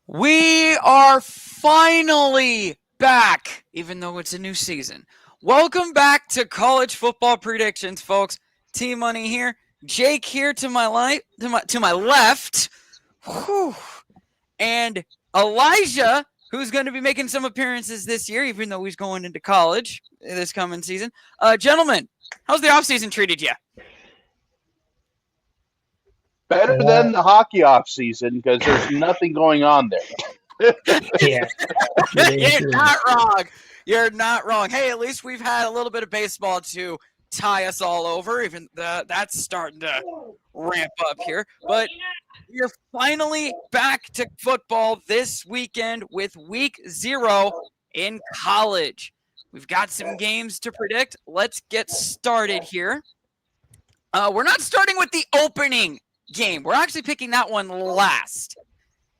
We are finally back, even though it's a new season. Welcome back to College Football Predictions, folks. Team Money here. Jake here to my left. Whew. And Elijah, who's going to be making some appearances this year, even though he's going into college this coming season. Gentlemen, how's the offseason treated you? Better than the hockey off season because there's nothing going on there. Yeah. You're not wrong. You're not wrong. Hey, at least we've had a little bit of baseball to tie us all over. Even that's starting to ramp up here. But we're finally back to football this weekend with week 0 in college. We've got some games to predict. Let's get started here. We're not starting with the opening game. We're actually picking that one last.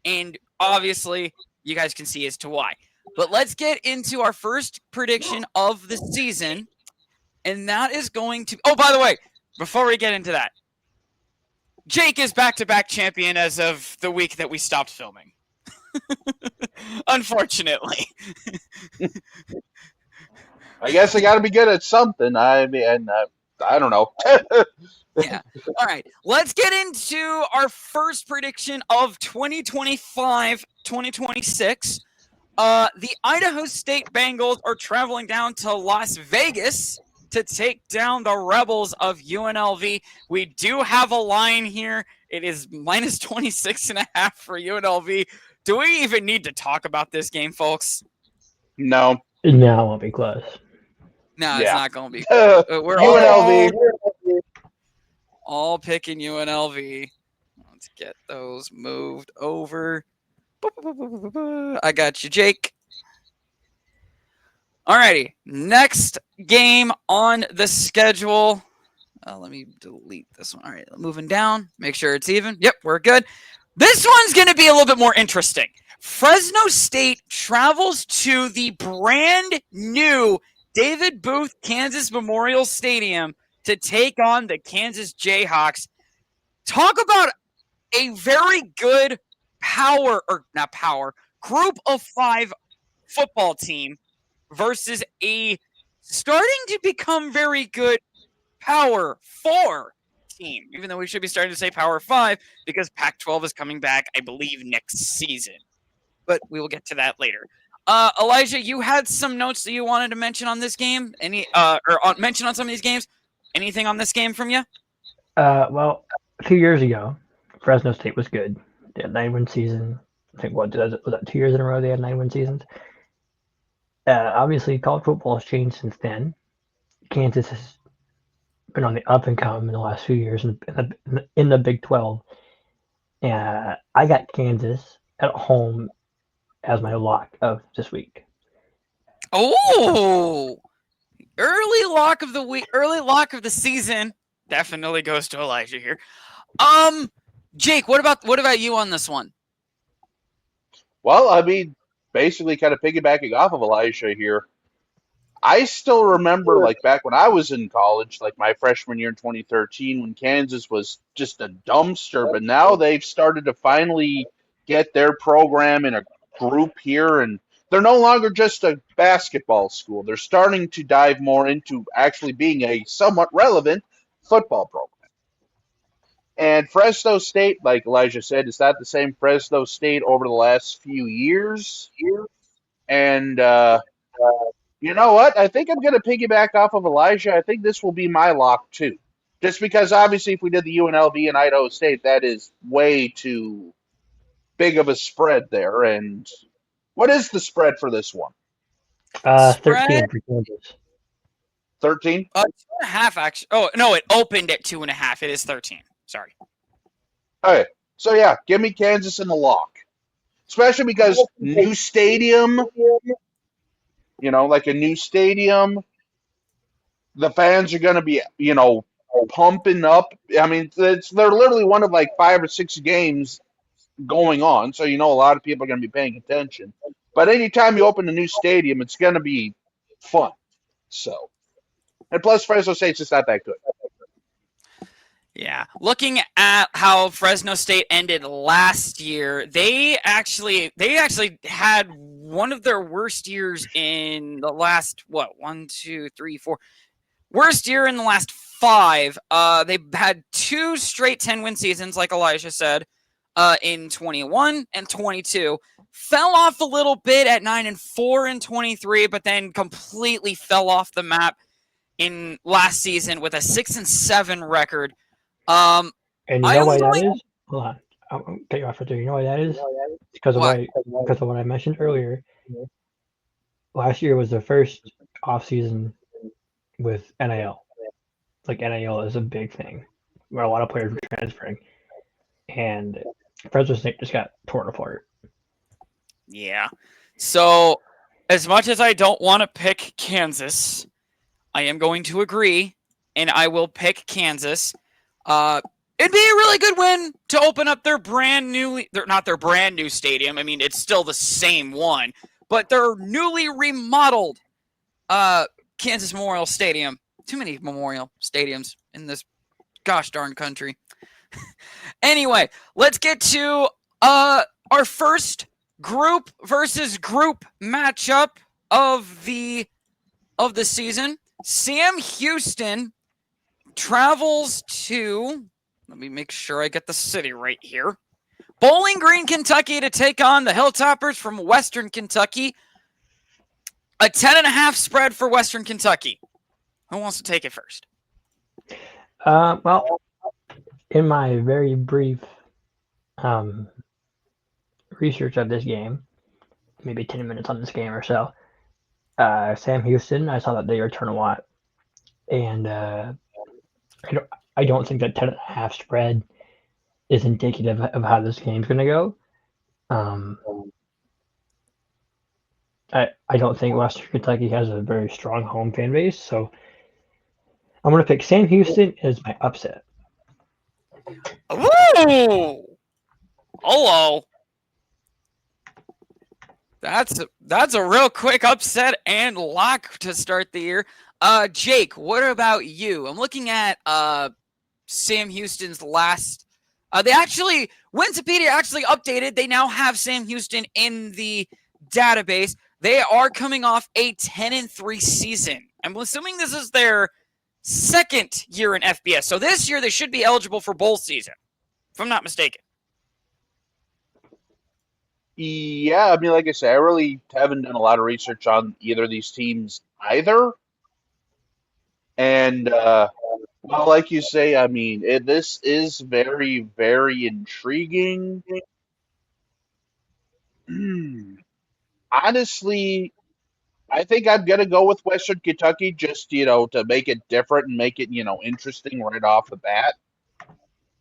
And obviously, you guys can see as to why. But let's get into our first prediction of the season. And that is going to... Oh, by the way, before we get into that, Jake is back-to-back champion as of the week that we stopped filming. Unfortunately. I guess I got to be good at something. I don't know. Yeah. All right. Let's get into our first prediction of 2025-2026. The Idaho State Bengals are traveling down to Las Vegas to take down the Rebels of UNLV. We do have a line here. It is minus 26.5 for UNLV. Do we even need to talk about this game, folks? No. No, it won't be close. No, it's not going to be. We're UNLV. all picking UNLV. Let's get those moved over. I got you, Jake. Alrighty, next game on the schedule. Let me delete this one. All right, moving down. Make sure it's even. Yep, we're good. This one's going to be a little bit more interesting. Fresno State travels to the brand new David Booth Kansas Memorial Stadium to take on the Kansas Jayhawks. Talk about a very good group of 5 football team versus a starting to become very good Power 4 team, even though we should be starting to say Power 5 because Pac-12 is coming back, I believe, next season. But we will get to that later. Elijah, you had some notes that you wanted to mention on this game? Mention on some of these games? Anything on this game from you? Well, a few years ago, Fresno State was good. They had 9-win season. I think was that 2 years in a row they had 9-win seasons. Obviously, college football has changed since then. Kansas has been on the up and come in the last few years in the Big 12. I got Kansas at home as my lock of this week. Oh, early lock of the week, early lock of the season. Definitely goes to Elijah here. Jake, what about you on this one? Well, I mean, basically kind of piggybacking off of Elijah here. I still remember, like, back when I was in college, like my freshman year in 2013, when Kansas was just a dumpster, but now they've started to finally get their program in a group here, and they're no longer just a basketball school. They're starting to dive more into actually being a somewhat relevant football program. And Fresno State, like Elijah said, is not the same Fresno State over the last few years. And you know what? I think I'm going to piggyback off of Elijah. I think this will be my lock too. Just because obviously if we did the UNLV and Idaho State, that is way too big of a spread there. And what is the spread for this one? 13 for Kansas. 13? 2.5 actually. Oh no, it opened at 2.5. It is 13. Sorry. Okay. So yeah, give me Kansas in the lock. Especially because new stadium, like a new stadium, the fans are going to be, pumping up. I mean, they're literally one of like 5 or 6 games going on, so a lot of people are going to be paying attention. But anytime you open a new stadium, it's going to be fun. So, and plus Fresno State's just not that good. Yeah, looking at how Fresno State ended last year, they actually had one of their worst years in the last worst year in the last 5. They had 2 straight 10-win seasons, like Elijah said, in 21 and 22. Fell off a little bit at 9-4 in 23, but then completely fell off the map in last season with a 6-7 record. And you I know why only that is? Hold on. I'll cut you off right there. You know why that is? It's because of what? what I mentioned earlier. Last year was the first off season with NIL. Like NIL is a big thing where a lot of players were transferring, and Fresno State just got torn apart. Yeah. So, as much as I don't want to pick Kansas, I am going to agree, and I will pick Kansas. It'd be a really good win to open up their not their brand new stadium. I mean, it's still the same one, but their newly remodeled Kansas Memorial Stadium. Too many Memorial Stadiums in this gosh darn country. Anyway, let's get to our first group versus group matchup of the season. Sam Houston travels to, let me make sure I get the city right here, Bowling Green, Kentucky, to take on the Hilltoppers from Western Kentucky. A 10.5 spread for Western Kentucky. Who wants to take it first? Well, in my very brief research of this game, maybe 10 minutes on this game or so, Sam Houston, I saw that they return a lot, and I don't think that 10.5 spread is indicative of how this game's going to go. I don't think Western Kentucky has a very strong home fan base, so I'm going to pick Sam Houston as my upset. Ooh! Hello. That's a real quick upset and lock to start the year. Jake, what about you? I'm looking at Sam Houston's last. They actually, Wikipedia actually updated. They now have Sam Houston in the database. They are coming off a 10-3 season. I'm assuming this is their second year in FBS. So this year they should be eligible for bowl season, if I'm not mistaken. Yeah, I mean, like I said, I really haven't done a lot of research on either of these teams either. And well, like you say, I mean, this is very, very intriguing. Honestly, I think I'm gonna go with Western Kentucky just, to make it different and make it, interesting right off the bat.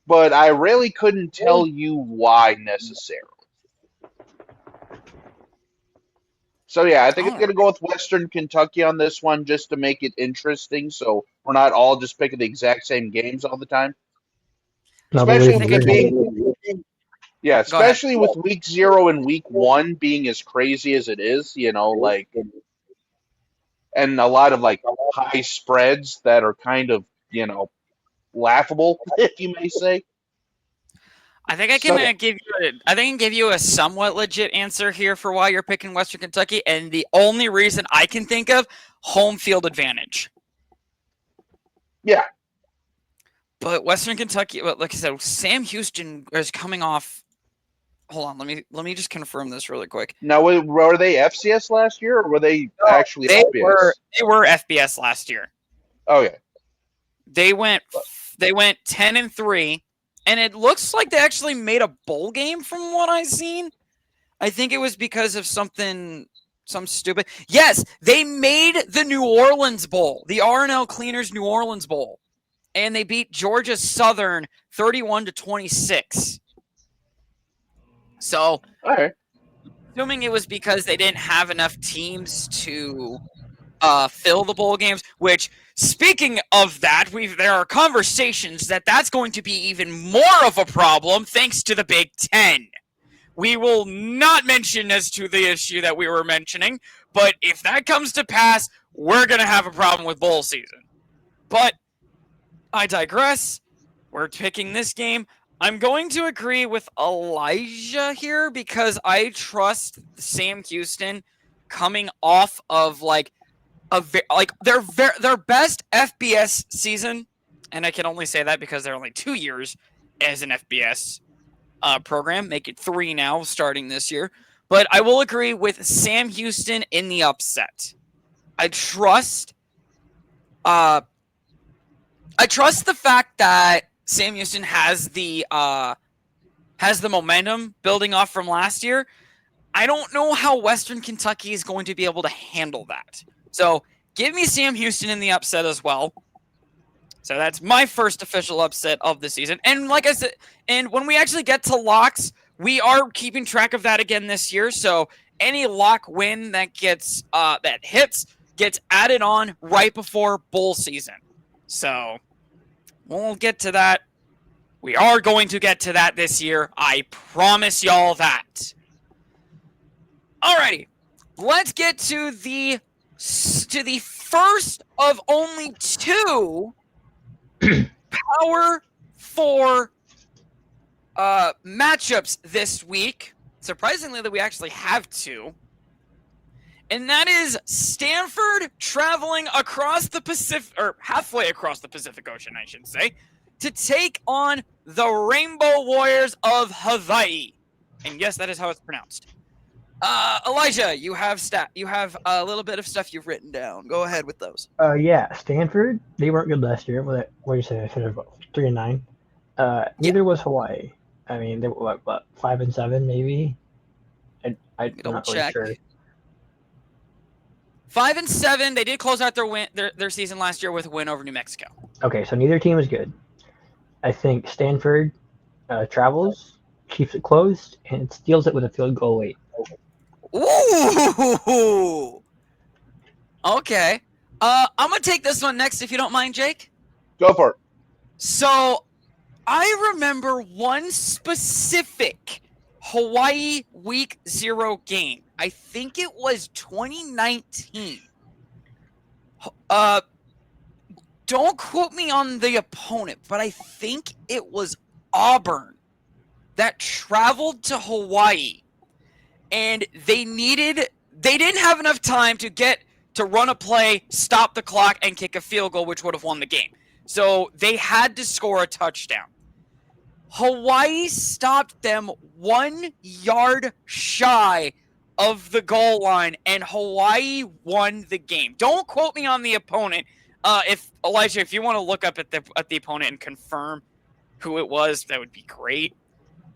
But I really couldn't tell you why necessarily. So yeah, I think I'm gonna go with Western Kentucky on this one just to make it interesting, so we're not all just picking the exact same games all the time. Especially especially with week 0 and week 1 being as crazy as it is, and a lot of high spreads that are kind of, laughable, if you may say. I think I can give you a somewhat legit answer here for why you're picking Western Kentucky, and the only reason I can think of, home field advantage. Yeah. But Western Kentucky, like I said, Sam Houston is coming off. Hold on, let me just confirm this really quick. Now, were they FCS last year, or were they actually FBS? They were FBS last year. Okay. They went 10-3. And it looks like they actually made a bowl game from what I've seen. I think it was because of some stupid. Yes, they made the New Orleans Bowl, the R&L Cleaners New Orleans Bowl. And they beat Georgia Southern 31-26. So, assuming it was because they didn't have enough teams to fill the bowl games, which, speaking of that, there are conversations that's going to be even more of a problem thanks to the Big Ten. We will not mention as to the issue that we were mentioning, but if that comes to pass, we're going to have a problem with bowl season. But I digress. we're picking this game. I'm going to agree with Elijah here because I trust Sam Houston coming off of their best FBS season, and I can only say that because they're only 2 years as an FBS program, make it 3 now starting this year. But I will agree with Sam Houston in the upset. I trust the fact that Sam Houston has the momentum building off from last year. I don't know how Western Kentucky is going to be able to handle that. So give me Sam Houston in the upset as well. So that's my first official upset of the season. And like I said, and when we actually get to locks, we are keeping track of that again this year. So any lock win that gets gets added on right before bowl season. So we'll get to that. We are going to get to that this year. I promise y'all that. Alrighty, let's get to the first of only 2 Power 4 matchups this week. Surprisingly, that we actually have 2. And that is Stanford traveling across the Pacific, or halfway across the Pacific Ocean, I should say, to take on the Rainbow Warriors of Hawaii. And yes, that is how it's pronounced. Elijah, you have a little bit of stuff you've written down. Go ahead with those. Yeah, Stanford, they weren't good last year. What do you say? I finished 3-9. Neither was Hawaii. I mean, they were what 5-7 maybe. I'm not really sure. 5-7. They did close out their season last year with a win over New Mexico. Okay, so neither team is good. I think Stanford travels, keeps it closed, and steals it with a field goal late. Ooh. Okay. I'm gonna take this one next, if you don't mind, Jake. Go for it. So, I remember one specific Hawaii Week 0 game. I think it was 2019. Don't quote me on the opponent, but I think it was Auburn that traveled to Hawaii. And they didn't have enough time to run a play, stop the clock, and kick a field goal, which would have won the game. So they had to score a touchdown. Hawaii stopped them 1 yard shy of the goal line, and Hawaii won the game. Don't quote me on the opponent. Elijah, if you want to look up at the opponent and confirm who it was, that would be great.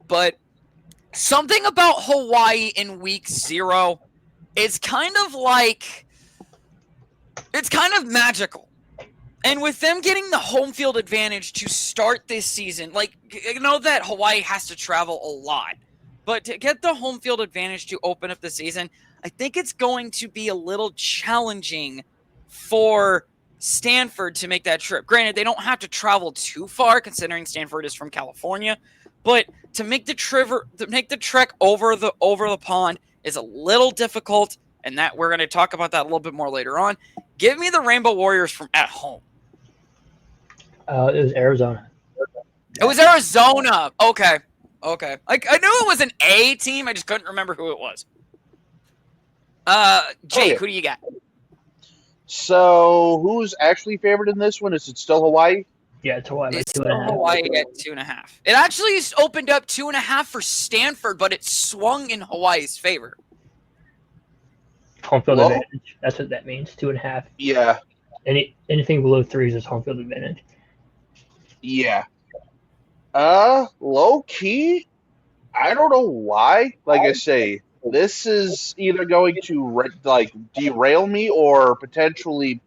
But something about Hawaii in week 0 is kind of magical. And with them getting the home field advantage to start this season, you know that Hawaii has to travel a lot. But to get the home field advantage to open up the season, I think it's going to be a little challenging for Stanford to make that trip. Granted, they don't have to travel too far, considering Stanford is from California. But to make the trek over the pond is a little difficult, and that we're going to talk about that a little bit more later on. Give me the Rainbow Warriors from at home. It was Arizona. It was Arizona. Okay. I knew it was an A team. I just couldn't remember who it was. Jake, Who do you got? So, who's actually favored in this one? Is it still Hawaii? Yeah, it's Hawaii. It's still Hawaii at 2.5. It actually opened up 2.5 for Stanford, but it swung in Hawaii's favor. Home field advantage. That's what that means. 2.5. Yeah. Anything below 3 is home field advantage. Yeah. Low key, I don't know why. Like I say, this is either going to derail me or potentially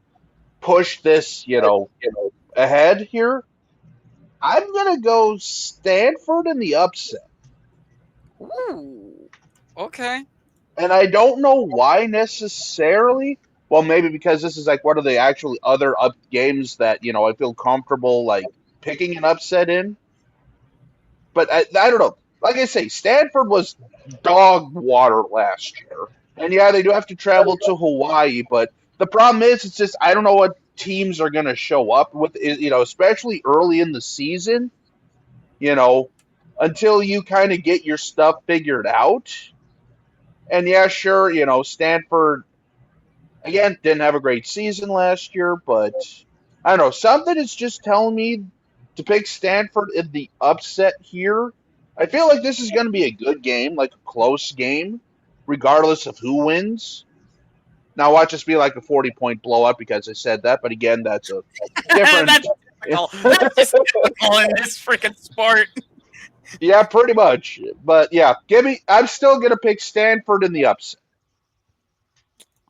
push this, ahead here. I'm gonna go Stanford in the upset. Ooh. Okay. And I don't know why necessarily. Well, maybe because this is one of the actually other games that I feel comfortable picking an upset in. But I don't know. Like I say, Stanford was dog water last year. And yeah, they do have to travel to Hawaii, but the problem is it's just I don't know what teams are going to show up with, especially early in the season. until you kind of get your stuff figured out. And yeah, sure, Stanford, again, didn't have a great season last year, but I don't know. Something is just telling me to pick Stanford in the upset here. I feel like this is going to be a good game, like a close game, regardless of who wins. Now, watch this be like a 40-point blowout because I said that, but again, that's a different. That's typical. That's just typical in this freaking sport. Yeah, pretty much. But yeah, I'm still going to pick Stanford in the upset.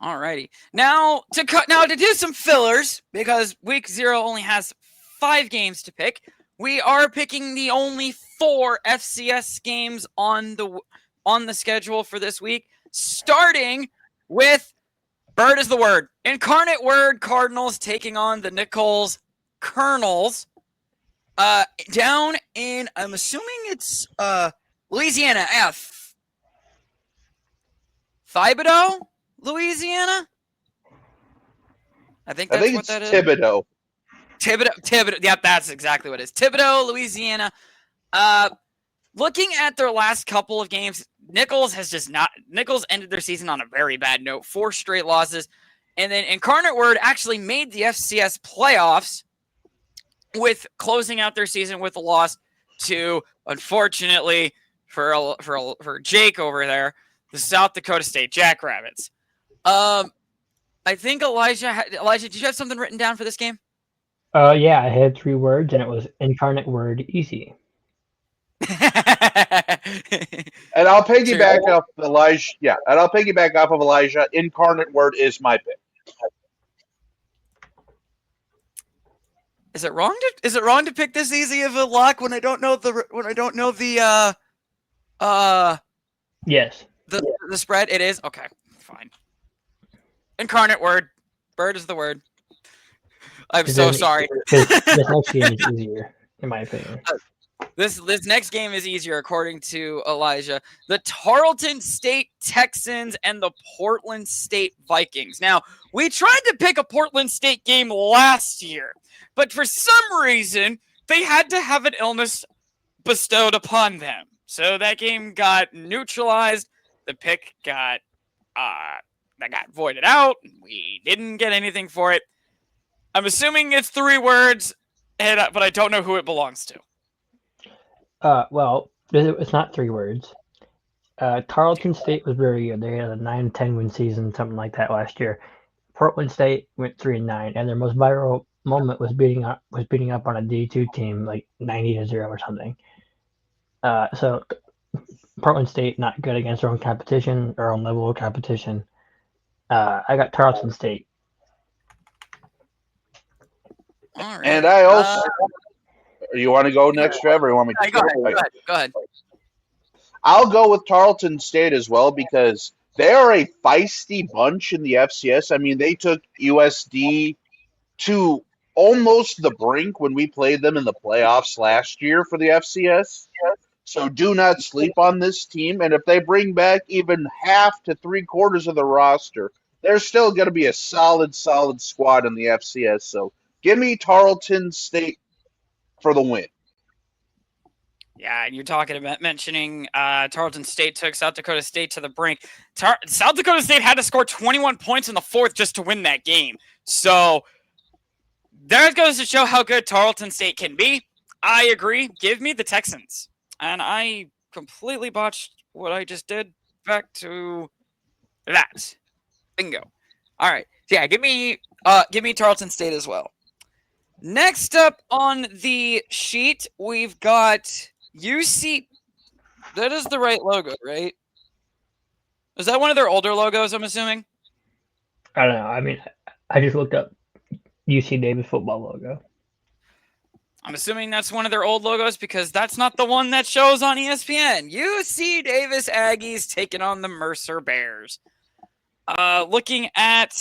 Alrighty. Now to do some fillers, because week 0 only has 5 games to pick. We are picking the only 4 FCS games on the schedule for this week, starting with Bird is the Word. Incarnate Word Cardinals taking on the Nichols Colonels. Down in, I'm assuming it's Louisiana F. Thibodeau, Louisiana? I think that's what that is. Thibodeau. Thibodeau. Yep, that's exactly what it is. Thibodeau, Louisiana. Looking at their last couple of games, Nichols ended their season on a very bad note, 4 straight losses. And then Incarnate Word actually made the FCS playoffs with closing out their season with a loss to, unfortunately, for Jake over there, the South Dakota State Jackrabbits. I think Elijah, did you have something written down for this game? Yeah, I had 3 words, and it was Incarnate Word easy. And I'll piggyback off Elijah. Yeah, and I'll piggyback off of Elijah. Incarnate Word is my pick. Is it wrong to pick this easy of a lock when I don't know the Yes. The spread? It is? Okay, fine. Incarnate Word. Bird is the word. I'm so sorry. This next game is easier, in my opinion. This next game is easier, according to Elijah. The Tarleton State Texans and the Portland State Vikings. Now, we tried to pick a Portland State game last year, but for some reason, they had to have an illness bestowed upon them. So that game got neutralized. The pick got voided out. We didn't get anything for it. I'm assuming it's 3 words, but I don't know who it belongs to. Well, it's not 3 words. Tarleton State was very good. They had a 9-10 win season, something like that last year. Portland State went 3-9, and their most viral moment was beating up on a D2 team like 90-0 or something. So Portland State not good against their own competition, their own level of competition. I got Tarleton State. All right. And I also. You want to go next, Trevor? Or you want me to go ahead. I'll go with Tarleton State as well because they are a feisty bunch in the FCS. I mean, they took USD to almost the brink when we played them in the playoffs last year for the FCS. So do not sleep on this team. And if they bring back even half to 3/4 of the roster, they're still going to be a solid squad in the FCS. So give me Tarleton State for the win. Yeah, and you're talking about mentioning Tarleton State took South Dakota State to the brink. South Dakota State had to score 21 points in the 4th just to win that game. So that goes to show how good Tarleton State can be. I agree. Give me the Texans. And I completely botched what I just did. Back to that. Bingo. All right. Yeah, give me Tarleton State as well. Next up on the sheet, we've got UC. That is the right logo, right? Is that one of their older logos, I'm assuming? I don't know. I mean, I just looked up UC Davis football logo. I'm assuming that's one of their old logos because that's not the one that shows on ESPN. UC Davis Aggies taking on the Mercer Bears. Looking at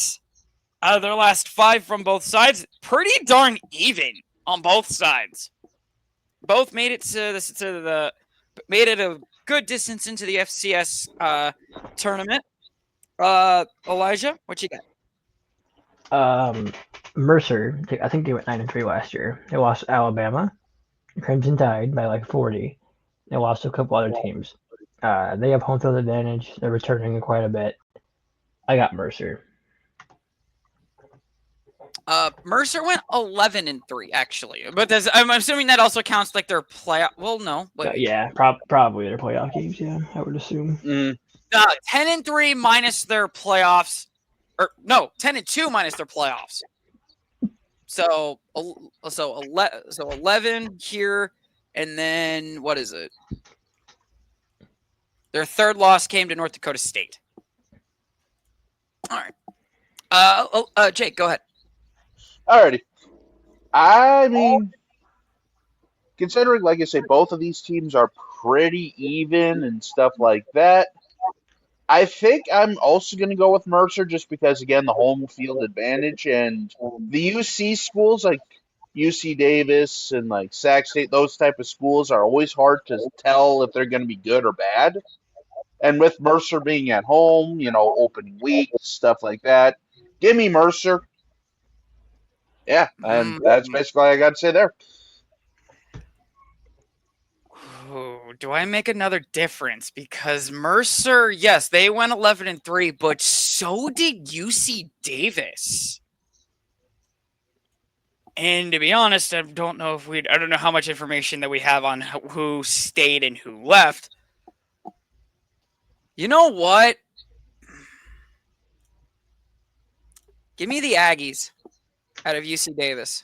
their last 5 from both sides, pretty darn even on both sides. Both made it made it a good distance into the FCS tournament. Elijah, what you got? Mercer, I think they went 9-3 last year. They lost to Alabama. Crimson Tide by like 40. They lost to a couple other teams. They have home field advantage. They're returning quite a bit. I got Mercer. Mercer went 11-3 actually, but I'm assuming that also counts like their playoff. Well, no, wait. Yeah, probably their playoff games. Yeah, I would assume. 10-3 minus their playoffs, or no, 10-2 minus their playoffs. So 11 here, and then what is it? Their third loss came to North Dakota State. All right. Jake, go ahead. Alrighty. I mean, considering, like I say, both of these teams are pretty even and stuff like that, I think I'm also going to go with Mercer just because, again, the home field advantage and the UC schools like UC Davis and like Sac State, those type of schools are always hard to tell if they're going to be good or bad. And with Mercer being at home, opening week, stuff like that, give me Mercer. Yeah, and that's basically all I got to say there. Ooh, do I make another difference? Because Mercer, yes, they went 11-3, but so did UC Davis. And to be honest, I don't know how much information that we have on who stayed and who left. You know what? Give me the Aggies out of UC Davis.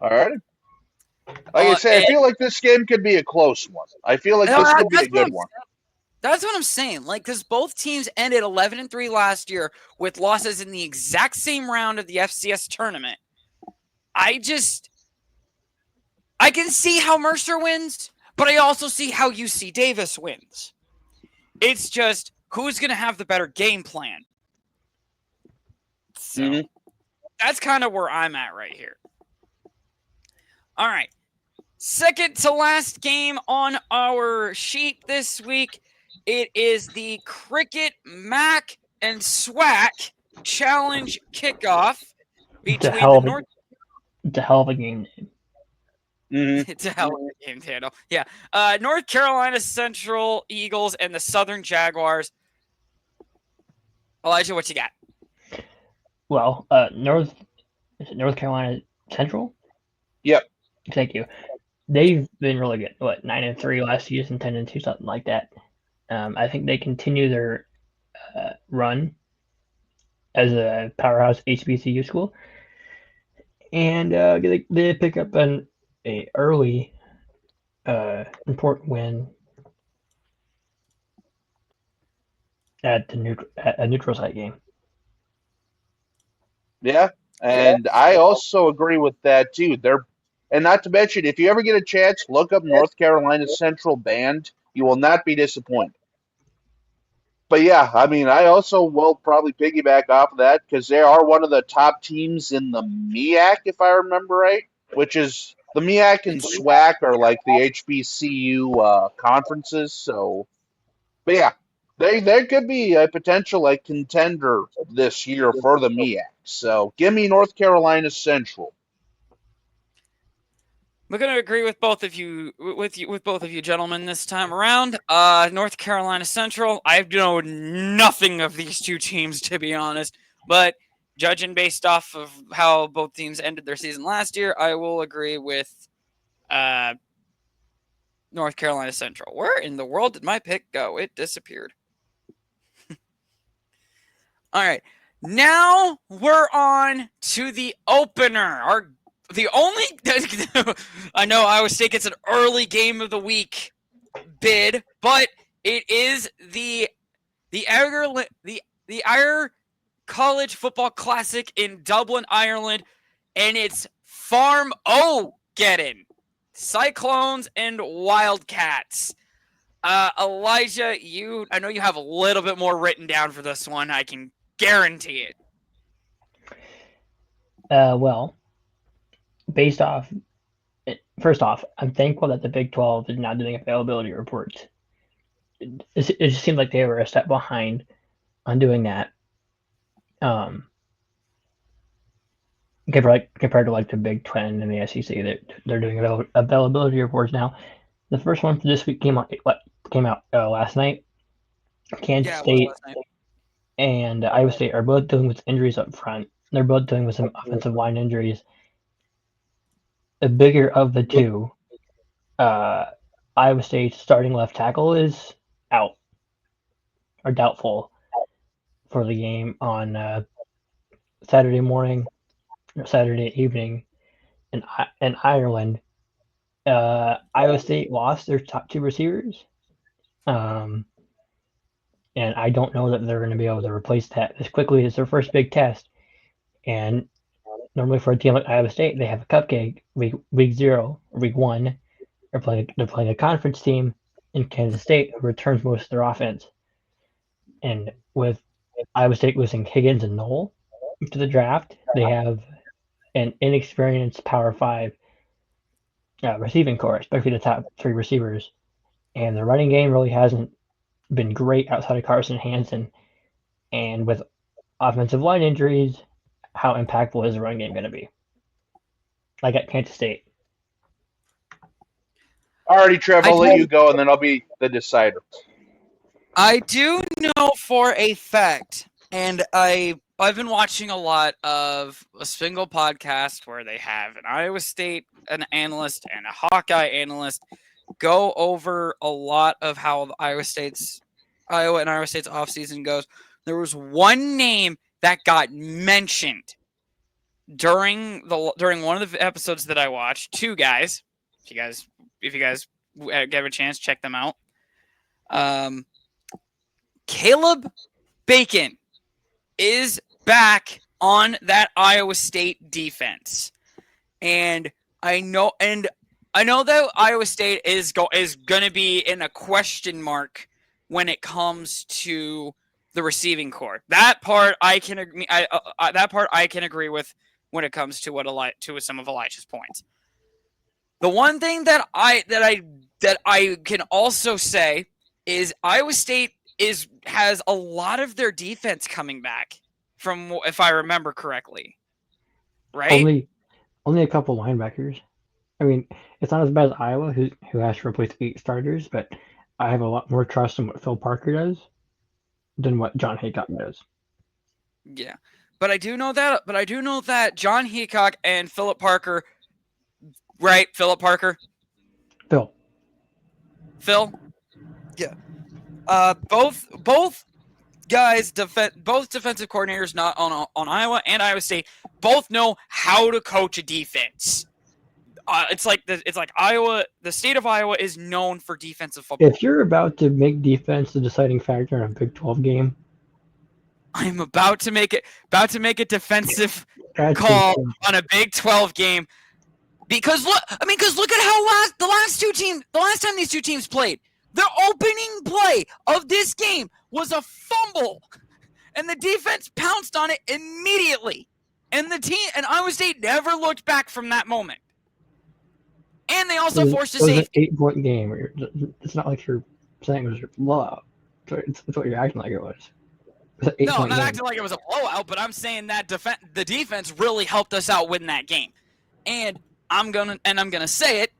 All right. Like I say, I feel like this game could be a close one. I feel like this could be a good one. That's what I'm saying. Like, because both teams ended 11-3 last year with losses in the exact same round of the FCS tournament. I can see how Mercer wins, but I also see how UC Davis wins. It's just who's going to have the better game plan. So that's kind of where I'm at right here. All right. Second to last game on our sheet this week. It is the Cricket Mac and SWAC Challenge Kickoff between the North. It's a hell of a game. It's a hell of a game, Daniel. Yeah. North Carolina Central Eagles and the Southern Jaguars. Elijah, what you got? Well, North Carolina Central? Yep. Thank you. They've been really good. 9-3 last season, 10-2, something like that. I think they continue their run as a powerhouse HBCU school, and they pick up an early important win at a neutral site game. Yeah, and I also agree with that too. And not to mention, if you ever get a chance, look up North Carolina Central Band. You will not be disappointed. But yeah, I mean, I also will probably piggyback off of that because they are one of the top teams in the MEAC, if I remember right, which is the MEAC and SWAC are like the HBCU conferences. So, but yeah, they could be a potential like contender this year for the MEAC. So give me North Carolina Central. I'm going to agree with both of you, gentlemen, this time around. North Carolina Central. I know nothing of these two teams, to be honest, but judging based off of how both teams ended their season last year, I will agree with North Carolina Central. Where in the world did my pick go? It disappeared. All right, now we're on to the opener. I know Iowa State gets an early game of the week bid, but it is the Ire College Football Classic in Dublin, Ireland, and it's Farm O getting Cyclones and Wildcats. Elijah, I know you have a little bit more written down for this one. I can guarantee it. Well, first off, I'm thankful that the Big 12 is now doing availability reports. It just seemed like they were a step behind on doing that. compared to like the Big 10 and the SEC, they're doing availability reports now. The first one for this week came out last night. Kansas Yeah, it was State last night. and Iowa State are both dealing with injuries up front. They're both dealing with some offensive line injuries. The bigger of the two, Iowa State's starting left tackle is out or doubtful for the game on Saturday morning or Saturday evening in Ireland. Iowa State lost their top two receivers, and I don't know that they're going to be able to replace that as quickly. It's their first big test, and normally for a team like Iowa State, they have a cupcake week 0, week 1. They're playing a conference team in Kansas State who returns most of their offense, and with Iowa State losing Higgins and Knoll to the draft, they have an inexperienced Power 5 receiving core, especially the top 3 receivers. And the running game really hasn't been great outside of Carson Hansen. And with offensive line injuries, how impactful is the run game going to be? Like at Kansas State. Alrighty, Trev, I'll let you go, and then I'll be the decider. I do know for a fact, and I've been watching a lot of a single podcast where they have an Iowa State an analyst and a Hawkeye analyst go over a lot of how Iowa and Iowa State's offseason goes. There was one name that got mentioned during one of the episodes that I watched. Two guys. If you guys get a chance, check them out. Caleb Bacon is back on that Iowa State defense, and I know that Iowa State is going to be in a question mark when it comes to the receiving core. That part I can agree with when it comes to some of Elijah's points. The one thing that I can also say is Iowa State has a lot of their defense coming back, from if I remember correctly, right? Only a couple linebackers. I mean, it's not as bad as Iowa, who has to replace 8 starters, but I have a lot more trust in what Phil Parker does than what John Haycock does. Yeah, but I do know that John Haycock and Philip Parker, right? Philip Parker, Phil, yeah. Both guys, both defensive coordinators, not on Iowa and Iowa State, both know how to coach a defense. It's like Iowa. The state of Iowa is known for defensive football. If you're about to make defense the deciding factor in a Big 12 game, I'm about to make a defensive call on a Big 12 game because look at how the last time these two teams played, the opening play of this game was a fumble, and the defense pounced on it immediately, and Iowa State never looked back from that moment. And they also forced a safety. It was an 8-point game. It's not like you're saying it was a blowout. It's what you're acting like it was. No, I'm not acting like it was a blowout, but I'm saying that the defense really helped us out win that game. And I'm gonna say it.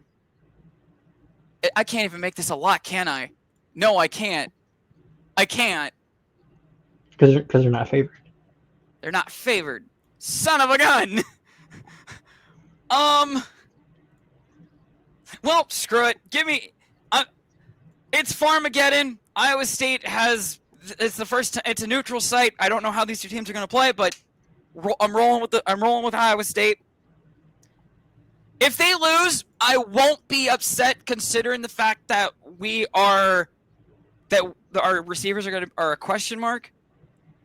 I can't even make this a lot, can I? No, I can't. I can't. Because they're not favored. They're not favored. Son of a gun. Well, screw it. Give me. It's Farmageddon. Iowa State has. It's the first. It's a neutral site. I don't know how these two teams are going to play, but I'm rolling with Iowa State. If they lose, I won't be upset, considering the fact that our receivers are a question mark.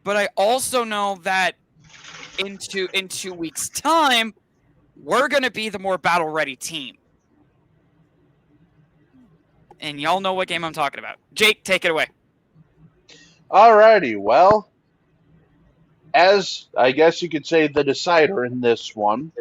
But I also know that in 2 weeks' time, we're going to be the more battle-ready team. And y'all know what game I'm talking about. Jake, take it away. Alrighty, well, as I guess you could say the decider in this one,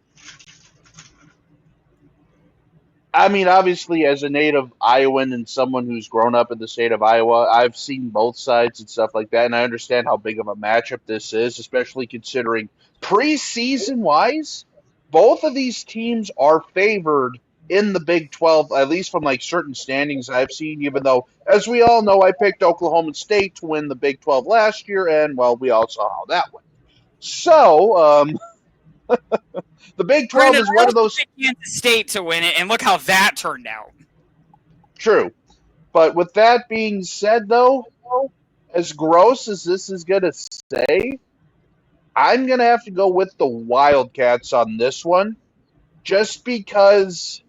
I mean, obviously, as a native Iowan and someone who's grown up in the state of Iowa, I've seen both sides and stuff like that, and I understand how big of a matchup this is, especially considering preseason wise, both of these teams are favored in the Big 12, at least from like certain standings I've seen, even though, as we all know, I picked Oklahoma State to win the Big 12 last year, and well, we all saw how that went. So, the Big 12 Granted, is I one of also those picked Kansas State to win it, and look how that turned out. true. But with that being said, though, as gross as this is going to say, I'm going to have to go with the Wildcats on this one, just because,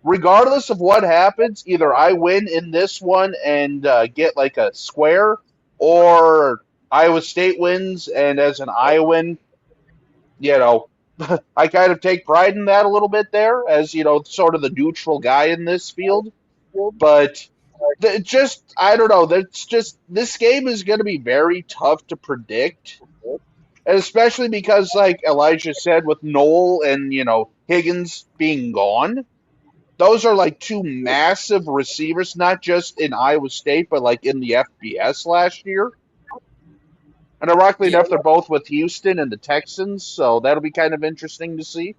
regardless of what happens, either I win in this one and get like a square, or Iowa State wins, and as an Iowan, you know, I kind of take pride in that a little bit there, as, sort of the neutral guy in this field. But I don't know. That's just this game is going to be very tough to predict, and especially because, like Elijah said, with Noel and Higgins being gone, those are like two massive receivers, not just in Iowa State, but like in the FBS last year. And ironically Yeah. enough, they're both with Houston and the Texans, so that'll be kind of interesting to see.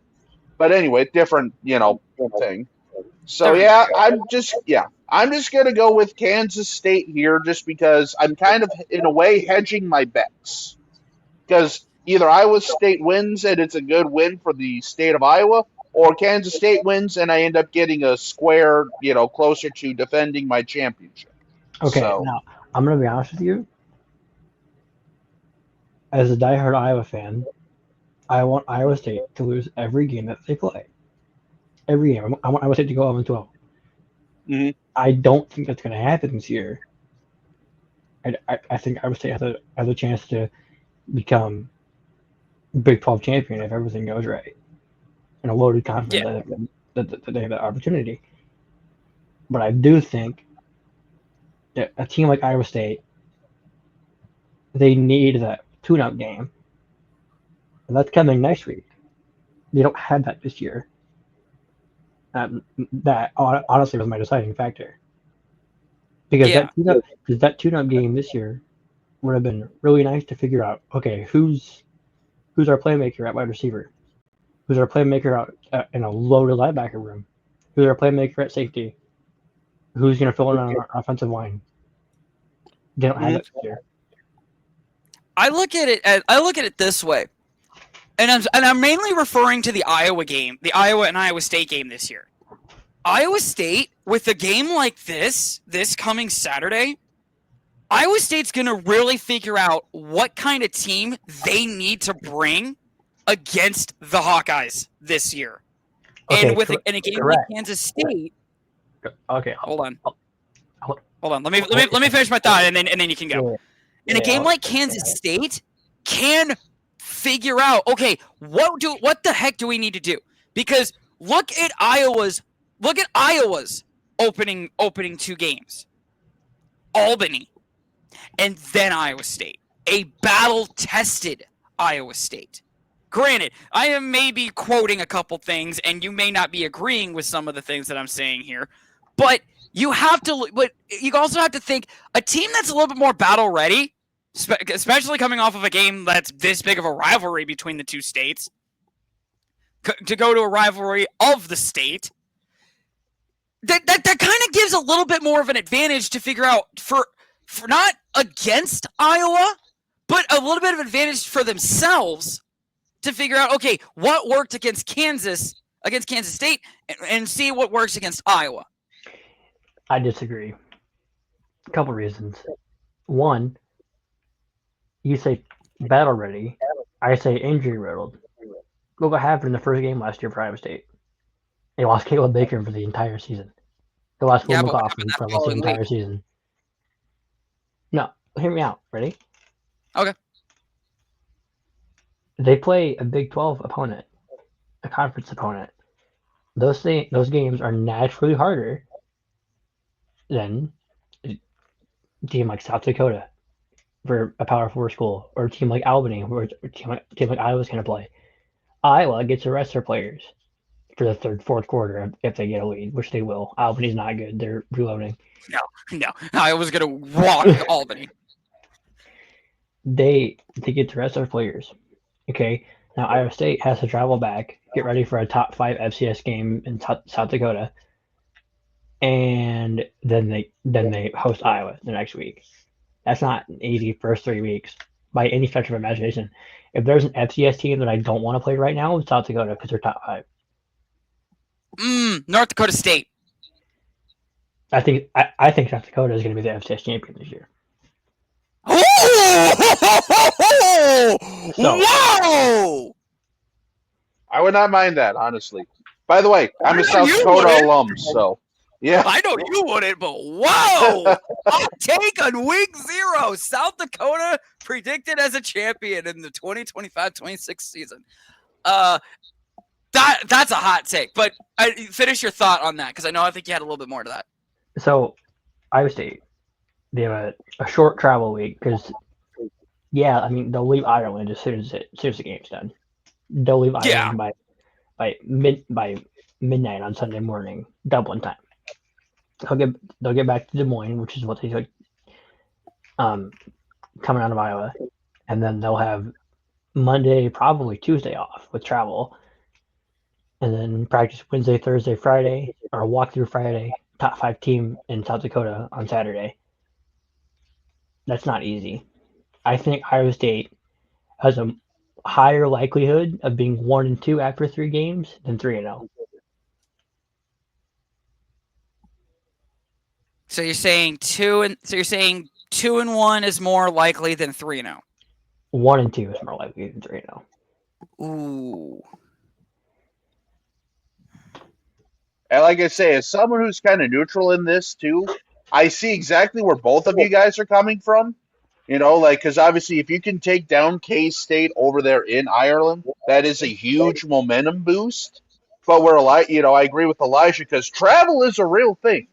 But anyway, different thing. So yeah, I'm just gonna go with Kansas State here, just because I'm kind of in a way hedging my bets, because either Iowa State wins and it's a good win for the state of Iowa, or Kansas State wins and I end up getting a square, closer to defending my championship. Okay, So now I'm gonna be honest with you. As a diehard Iowa fan, I want Iowa State to lose every game that they play. Every game. I want Iowa State to go 11-12. Mhm. I don't think that's going to happen this year. I think Iowa State has a chance to become Big 12 champion if everything goes right. In a loaded conference, that they have that opportunity. But I do think that a team like Iowa State, they need that tune-up game. And that's coming next week. They don't have that this year. That honestly was my deciding factor. Because that tune-up game this year would have been really nice to figure out, okay, who's our playmaker at wide receiver? Who's our playmaker out in a loaded linebacker room? Who's our playmaker at safety? Who's going to fill in on our offensive line? They don't have that this year. I look at it this way, and I'm mainly referring to the Iowa game, the Iowa and Iowa State game this year. Iowa State, with a game like this coming Saturday, Iowa State's going to really figure out what kind of team they need to bring against the Hawkeyes this year. Okay, and in a game like Kansas State. Okay, hold on. Let me finish my thought, and then you can go. In a game like Kansas State, can figure out, okay, what the heck do we need to do? Because look at Iowa's opening two games. Albany, and then Iowa State. A battle-tested Iowa State. Granted, I am maybe quoting a couple things, and you may not be agreeing with some of the things that I'm saying here, but you also have to think a team that's a little bit more battle-ready, especially coming off of a game that's this big of a rivalry between the two states, to go to a rivalry of the state, that kind of gives a little bit more of an advantage to figure out for not against Iowa, but a little bit of advantage for themselves to figure out, okay, what worked against Kansas State, and see what works against Iowa. I disagree. A couple reasons. One, you say battle ready. I say injury riddled. Look what happened in the first game last year for Iowa State. They lost Caleb Baker for the entire season. They lost Will McLaughlin for the entire season. No, hear me out. Ready? Okay. They play a Big 12 opponent, a conference opponent. Those games are naturally harder than a team like South Dakota for a Power 4 school, or a team like Albany, where a team like Iowa's going to play. Iowa gets to rest their players. for the fourth quarter if they get a lead, which they will. Albany's not good. They're reloading. No. I was gonna walk Albany. They get to rest their players. Okay. Now Iowa State has to travel back, get ready for a top 5 FCS game in South Dakota, and then they host Iowa the next week. That's not an easy first 3 weeks by any stretch of imagination. If there's an FCS team that I don't want to play right now, it's South Dakota because they're top 5. North Dakota State. I think South Dakota is going to be the FCS champion this year. So, Whoa! I would not mind that, honestly. By the way, I'm a South you Dakota wouldn't. alum, so yeah. I know you wouldn't, but whoa! Hot take on week 0. South Dakota predicted as a champion in the 2025-26 season. That's a hot take, but finish your thought on that because I think you had a little bit more to that. So, Iowa State, they have a short travel week because, yeah, I mean they'll leave Ireland as soon as the game's done. They'll leave Ireland by midnight on Sunday morning, Dublin time. They'll get back to Des Moines, which is what they took coming out of Iowa, and then they'll have Monday, probably Tuesday off with travel, and then practice Wednesday, Thursday, Friday, or walk through Friday. Top 5 team in South Dakota on Saturday. That's not easy. I think Iowa State has a higher likelihood of being 1-2 after 3 games than 3-0. So you're saying 2-1 is more likely than 3-0. 1-2 is more likely than 3-0. Ooh. And like I say, as someone who's kind of neutral in this too, I see exactly where both of you guys are coming from. Because obviously if you can take down K-State over there in Ireland, that is a huge momentum boost. But I agree with Elijah because travel is a real thing.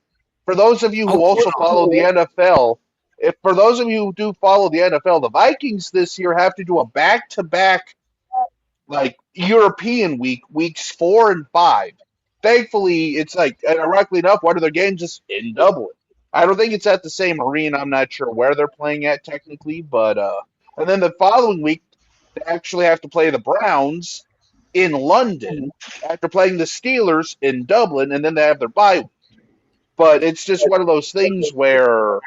For those of you who also follow the NFL, for those of you who do follow the NFL, the Vikings this year have to do a back-to-back European weeks 4 and 5. Thankfully, it's ironically enough, one of their games is in Dublin. I don't think it's at the same arena. I'm not sure where they're playing at technically, but and then the following week they actually have to play the Browns in London after playing the Steelers in Dublin, and then they have their bye week. But it's just one of those things where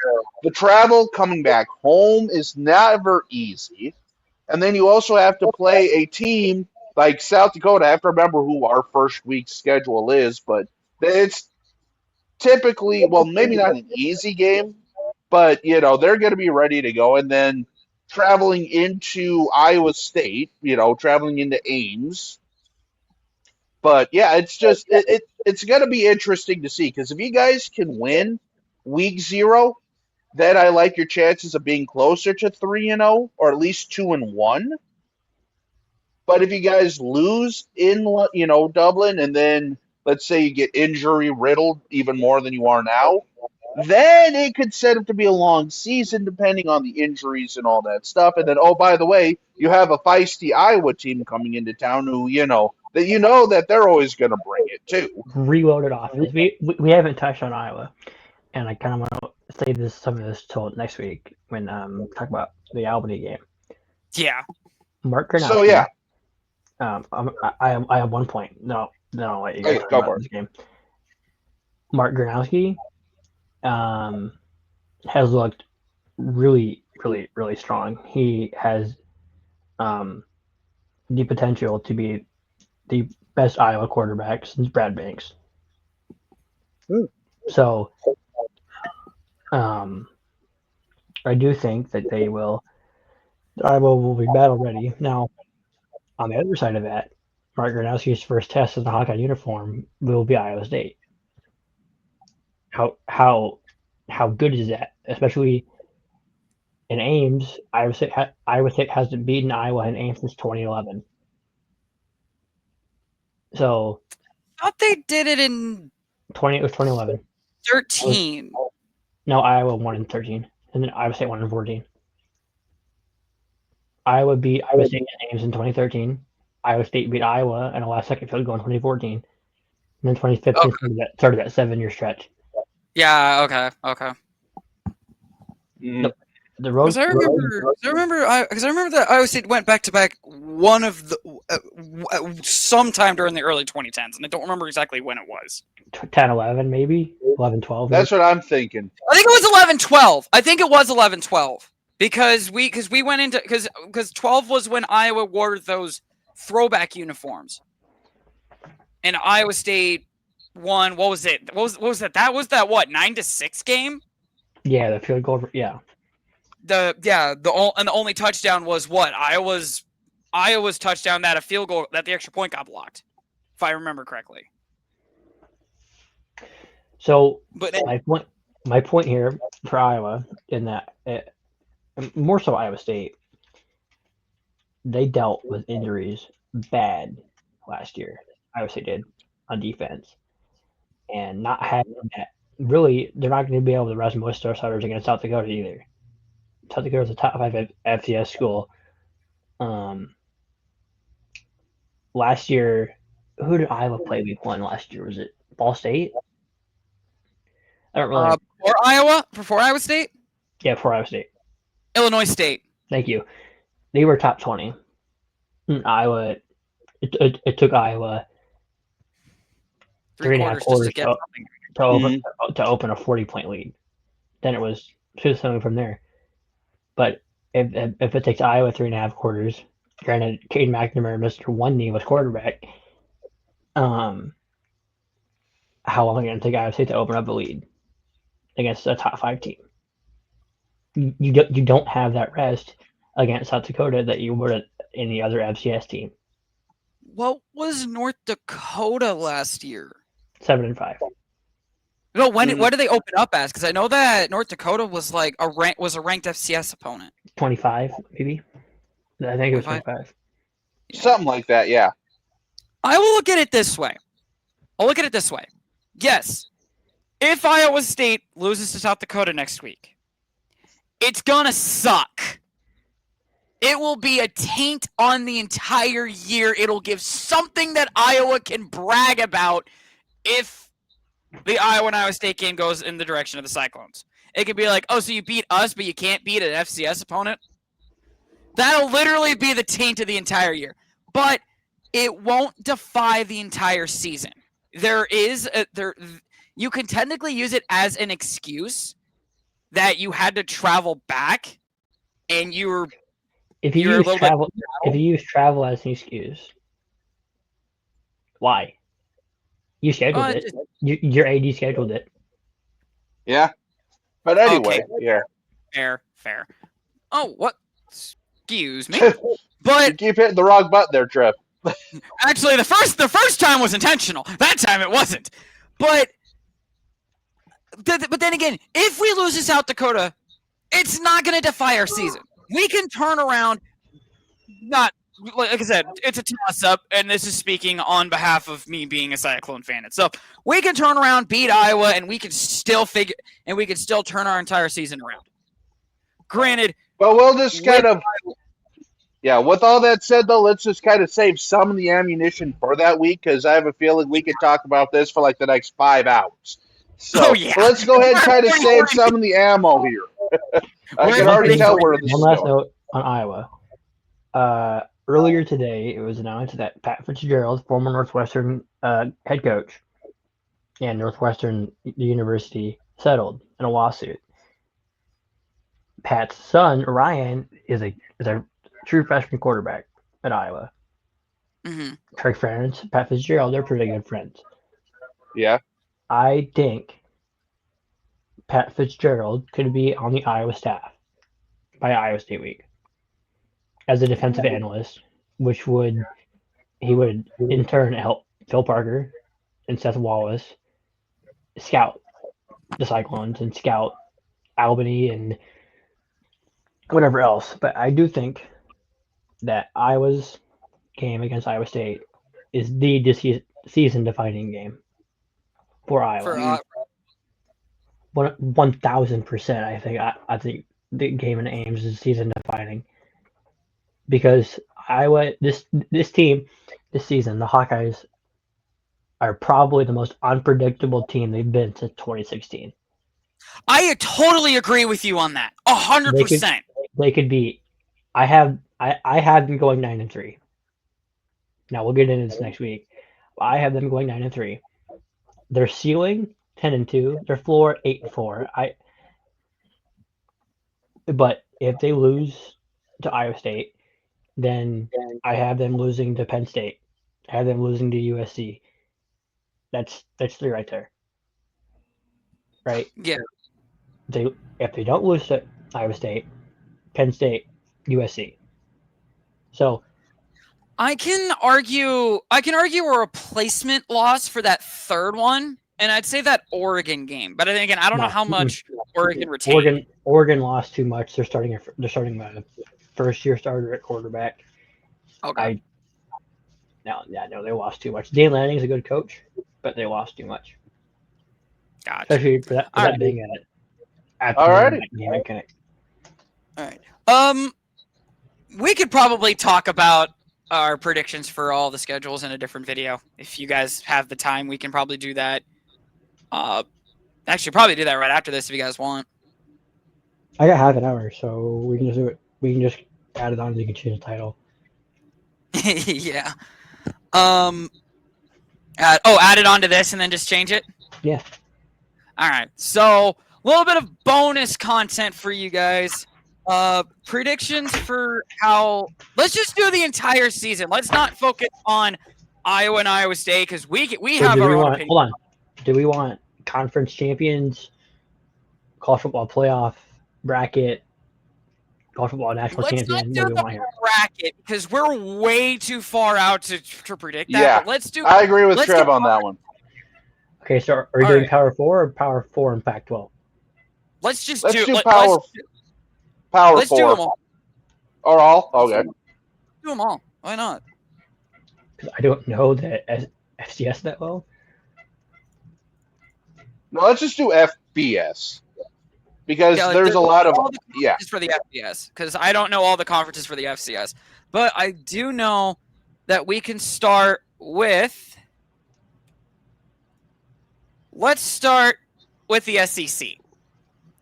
the travel coming back home is never easy, and then you also have to play a team like South Dakota. I have to remember who our first week schedule is, but it's typically, well, maybe not an easy game, but, they're going to be ready to go. And then traveling into Iowa State, traveling into Ames. But, yeah, it's just, it's going to be interesting to see because if you guys can win week 0, then I like your chances of being closer to 3-0 or at least 2-1. But if you guys lose in, Dublin, and then let's say you get injury riddled even more than you are now, then it could set up to be a long season depending on the injuries and all that stuff. And then, oh, by the way, you have a feisty Iowa team coming into town who, that they're always going to bring it too. Reloaded offense. We haven't touched on Iowa, and I kind of want to save some of this till next week when talk about the Albany game. Yeah. Mark Granowski. So yeah. I have 1 point. No, I'll let you go about this game. Mark Granowski has looked really, really, really strong. He has the potential to be the best Iowa quarterback since Brad Banks. So I do think that Iowa will be battle ready. Now, on the other side of that, Mark Granowski's first test in the Hawkeye uniform will be Iowa State. How good is that? Especially in Ames, Iowa State hasn't beaten Iowa in Ames since 2011. So I thought they did it in 2011. 13. No, Iowa won in 13, and then Iowa State won in 14. Iowa beat Iowa State in Ames in 2013. Iowa State beat Iowa in a last-second field goal in 2014, And then 2015 started that 7-year stretch. Yeah. Okay. Mhm. The road. Because I remember that Iowa State went back to back one of the sometime during the early 2010s, and I don't remember exactly when it was. 10-11 maybe 11-12. That's what I'm thinking. I think it was 11-12. I think it was 11-12 because we went into because 12 was when Iowa wore those throwback uniforms, and Iowa State won. What was it? What was that? That was that what 9-6 game. Yeah, the field goal. Yeah. The only touchdown was what Iowa's touchdown that a field goal that the extra point got blocked, if I remember correctly. So, but my point here for Iowa in that more so Iowa State, they dealt with injuries bad last year. Iowa State did on defense, and not having that. Really, they're not going to be able to rest most star starters against South Dakota either. South Dakota's a top 5 FCS school. Last year, who did Iowa play week 1 last year? Was it Ball State? I don't really. Before Iowa State? Yeah, before Iowa State. Illinois State. Thank you. They were top 20. Iowa. It took Iowa 3.5 quarters to open a 40-point lead. Then it was something from there. But if it takes Iowa 3.5 quarters, granted, Cade McNamara missed one knee was quarterback. How long is it going to take Iowa State to open up a lead against a top 5 team? You don't have that rest against South Dakota that you would any other FCS team. What was North Dakota last year? 7-5. No, what did they open up as? Because I know that North Dakota was like a ranked FCS opponent. 25, maybe. I think it was 25. Something like that, yeah. I will look at it this way. Yes, if Iowa State loses to South Dakota next week, it's gonna suck. It will be a taint on the entire year. It'll give something that Iowa can brag about if the Iowa and Iowa State game goes in the direction of the Cyclones. It could be like, oh, so you beat us, but you can't beat an FCS opponent? That'll literally be the taint of the entire year. But it won't defy the entire season. You can technically use it as an excuse that you had to travel back and you were if you use travel as an excuse, why? You scheduled it. Your AD scheduled it. Yeah. But anyway, okay. Yeah. Fair. Oh, what? Excuse me. But you keep hitting the wrong button there, Trev. Actually, the first time was intentional. That time it wasn't. But then again, if we lose to South Dakota, it's not going to defy our season. We can turn around. Not like I said, it's a toss-up, and this is speaking on behalf of me being a Cyclone fan itself. We can turn around, beat Iowa, and we can still turn our entire season around. Granted, but we'll just kind of. Yeah, with all that said, though, let's just kind of save some of the ammunition for that week because I have a feeling we could talk about this for like the next 5 hours. So let's go ahead and try to save some of the ammo here. I can already tell where this is going. One last going. note on Iowa. Earlier today, it was announced that Pat Fitzgerald, former Northwestern head coach, and Northwestern University settled in a lawsuit. Pat's son, Ryan, is a true freshman quarterback at Iowa. Mm-hmm. Kirk Ferentz, Pat Fitzgerald, they're pretty good friends. Yeah. I think Pat Fitzgerald could be on the Iowa staff by Iowa State week as a defensive analyst, he would in turn help Phil Parker and Seth Wallace scout the Cyclones and scout Albany and whatever else. But I do think that Iowa's game against Iowa State is the season-defining game for Iowa. 1,000%. I think the game in Ames is season-defining because Iowa, this team, this season, the Hawkeyes are probably the most unpredictable team they've been since 2016. I totally agree with you on that. 100%. They could be. I have them going 9-3. Now we'll get into this next week. I have them going 9-3. Their ceiling 10-2. Their floor 8-4. But if they lose to Iowa State, then I have them losing to Penn State. I have them losing to USC. That's 3 right there. Right? Yeah. If they don't lose to Iowa State, Penn State, USC. So I can argue a replacement loss for that third one, and I'd say that Oregon game. But again, I don't know how much Oregon retained. Oregon lost too much. They're starting a first-year starter at quarterback. Okay. No, they lost too much. Dan Lanning's a good coach, but they lost too much. Gotcha. Especially for that being at All right. All right. We could probably talk about our predictions for all the schedules in a different video. If you guys have the time, we can probably do that. Actually, probably do that right after this if you guys want. I got half an hour, so we can just do it. We can just add it on so you can change the title. Yeah. Add it onto this and then just change it? Yeah. All right. So, a little bit of bonus content for you guys. Predictions for how. Let's just do the entire season. Let's not focus on Iowa and Iowa State because we have our own opinion. Hold on. Do we want conference champions, college football playoff bracket, college football national champion? Let's not do the bracket because we're way too far out to predict that. Yeah, but let's do. I agree with Trev on that one. Okay, so are we doing Power 4 or Power 4 and Pac-12? Let's do Power 4. Let's do them all. Or all? Okay. Do them all. Why not? Because I don't know the FCS that well. No, let's just do FBS. Because there's a lot of for the FBS. Because I don't know all the conferences for the FCS. But I do know that we can start with. Let's start with the SEC.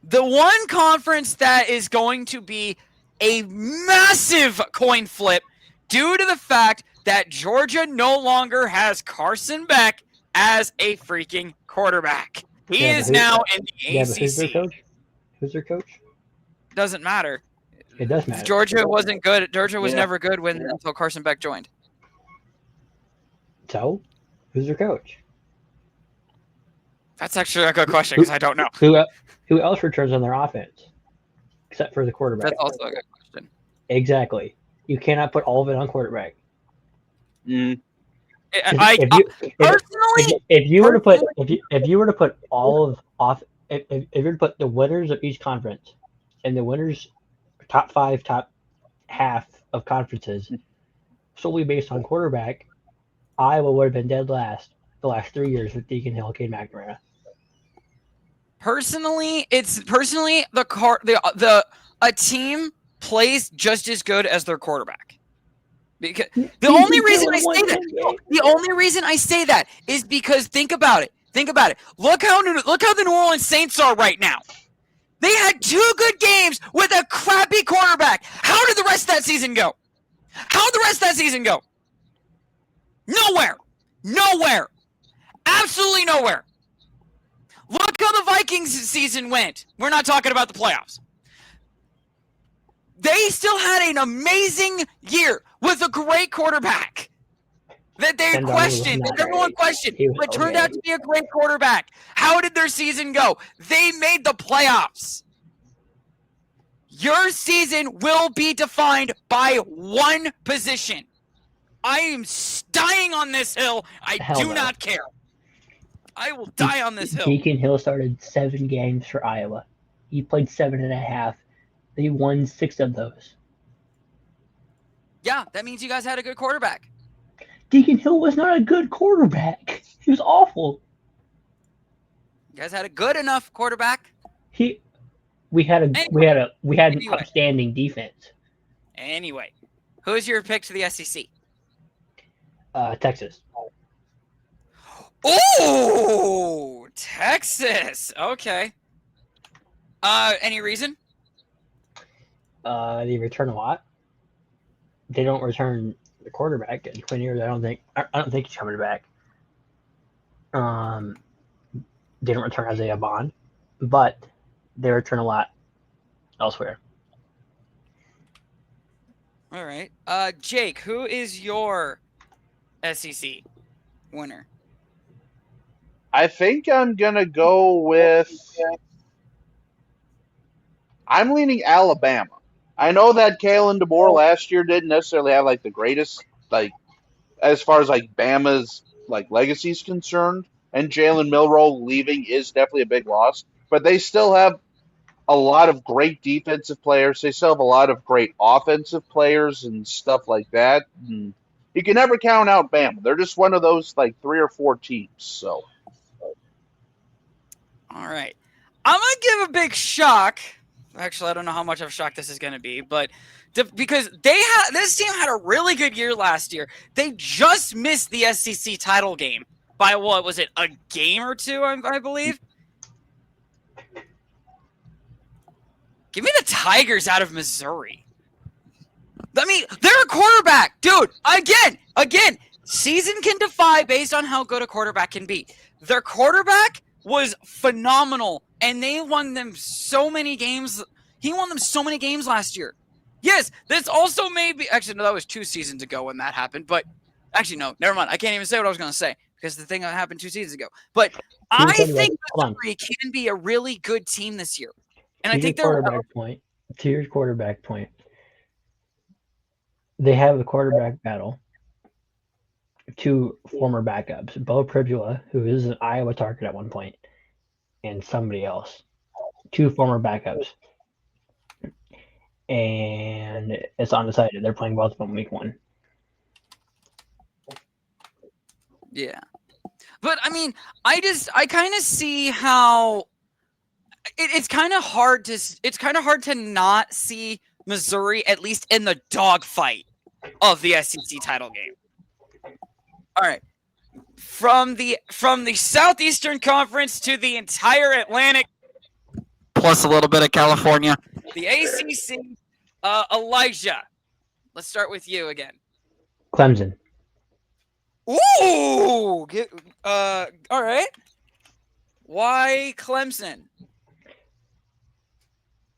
The one conference that is going to be a massive coin flip due to the fact that Georgia no longer has Carson Beck as a freaking quarterback. He is now in the ACC. Who's their coach? Doesn't matter. It does matter. Georgia wasn't good. Georgia was never good until Carson Beck joined. So, who's their coach? That's actually a good question because I don't know. Who else returns on their offense except for the quarterback? That's also a good question. Exactly. You cannot put all of it on quarterback. Mm. If you were to put the winners of each conference and the winners top 5, top half of conferences solely based on quarterback, Iowa would have been dead last the last 3 years with Deacon Hill, Cade McNamara. Personally, a team plays just as good as their quarterback. Because the only reason I say that is because think about it. Look how the New Orleans Saints are right now. They had 2 good games with a crappy quarterback. How did the rest of that season go? Nowhere. Absolutely nowhere. Look how the Vikings season went. We're not talking about the playoffs. They still had an amazing year with a great quarterback that everyone questioned, but turned out to be a great quarterback. How did their season go? They made the playoffs. Your season will be defined by one position. I am dying on this hill. I do not care. I will die on this hill. Deacon Hill started 7 games for Iowa. He played 7.5. They won 6 of those. Yeah, that means you guys had a good quarterback. Deacon Hill was not a good quarterback. He was awful. You guys had a good enough quarterback. We had an outstanding defense. Anyway, who's your pick to the SEC? Texas. Oh, Texas. Okay. Any reason? They return a lot. They don't return the quarterback in 20 years. I don't think he's coming back. They don't return Isaiah Bond, but they return a lot elsewhere. All right. Jake, who is your SEC winner? I think I'm gonna go with. I'm leaning Alabama. I know that Kalen DeBoer last year didn't necessarily have like the greatest as far as like Bama's like legacy is concerned, and Jalen Milroe leaving is definitely a big loss. But they still have a lot of great defensive players. They still have a lot of great offensive players and stuff like that. And you can never count out Bama. They're just one of those like 3 or 4 teams. So. All right. I'm going to give a big shock. Actually, I don't know how much of a shock this is going to be, but because this team had a really good year last year. They just missed the SEC title game by what was it, a game or two, I believe? Give me the Tigers out of Missouri. I mean, they're a quarterback, dude. Again, season can defy based on how good a quarterback can be. Their quarterback was phenomenal, and they won them so many games. He won them so many games last year. Yes, this also actually, no, that was 2 seasons ago when that happened, but actually, no, never mind. I can't even say what I was going to say because the thing that happened 2 seasons ago. But I think Missouri can be a really good team this year. And I think to your quarterback point, they have a quarterback battle. 2 former backups, Bo Pribula, who is an Iowa target at one point, and somebody else. 2 former backups. And it's undecided. They're playing both of them week 1. Yeah. But, I mean, I kind of see how it's kind of hard to not see Missouri at least in the dogfight of the SEC title game. All right. From the Southeastern Conference to the entire Atlantic, plus a little bit of California, the ACC, Elijah, let's start with you again. Clemson. Ooh! All right. Why Clemson?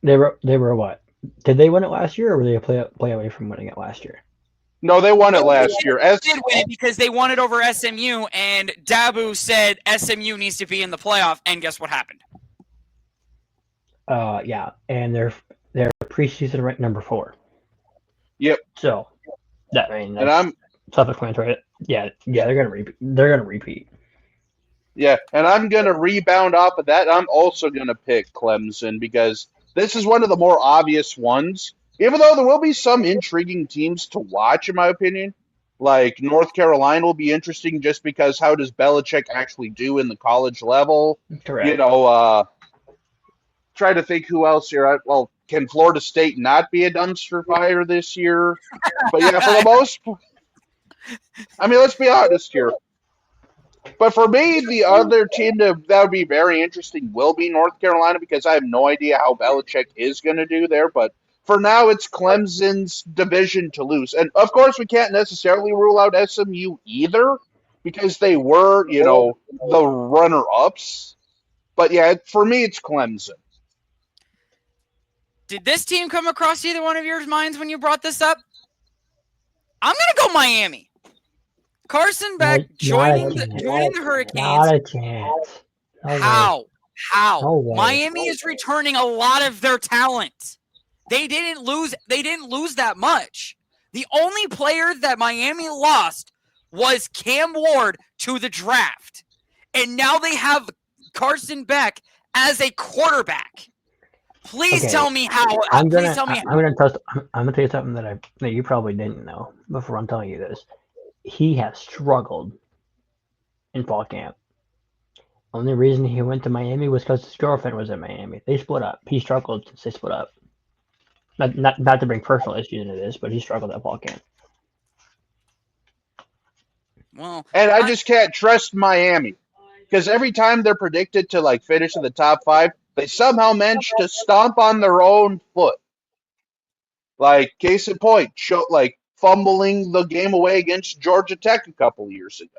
They were what? Did they win it last year, or were they a play away from winning it last year? No, they won it last year. They did win it because they won it over SMU, and Dabu said SMU needs to be in the playoff, and guess what happened? Yeah, and they're preseason ranked number 4. Yep. So that and I'm self-explanatory. Yeah, they're gonna repeat. They're gonna repeat. Yeah, and I'm gonna rebound off of that. I'm also gonna pick Clemson because this is one of the more obvious ones. Even though there will be some intriguing teams to watch, in my opinion, like North Carolina will be interesting just because how does Belichick actually do in the college level? Correct. You know, try to think who else here. Well, can Florida State not be a dumpster fire this year? But yeah, for the most, I mean, let's be honest here. But for me, the other team that would be very interesting will be North Carolina because I have no idea how Belichick is going to do there. But for now, it's Clemson's division to lose. And, of course, we can't necessarily rule out SMU either because they were, you know, the runner-ups. But, yeah, for me, it's Clemson. Did this team come across either one of your minds when you brought this up? I'm going to go Miami. Carson Beck joining the Hurricanes. Not a chance. How? No way. Miami is returning a lot of their talent. They didn't lose that much. The only player that Miami lost was Cam Ward to the draft. And now they have Carson Beck as a quarterback. Please tell me how. I'm gonna tell you something that you probably didn't know before I'm telling you this. He has struggled in fall camp. Only reason he went to Miami was because his girlfriend was in Miami. They split up. He struggled since they split up. Not to bring personal issues into this, but he struggled at fall camp. Well, And I just can't trust Miami because every time they're predicted to like finish in the top 5, they somehow manage to stomp on their own foot. Like case in point, like fumbling the game away against Georgia Tech a couple years ago.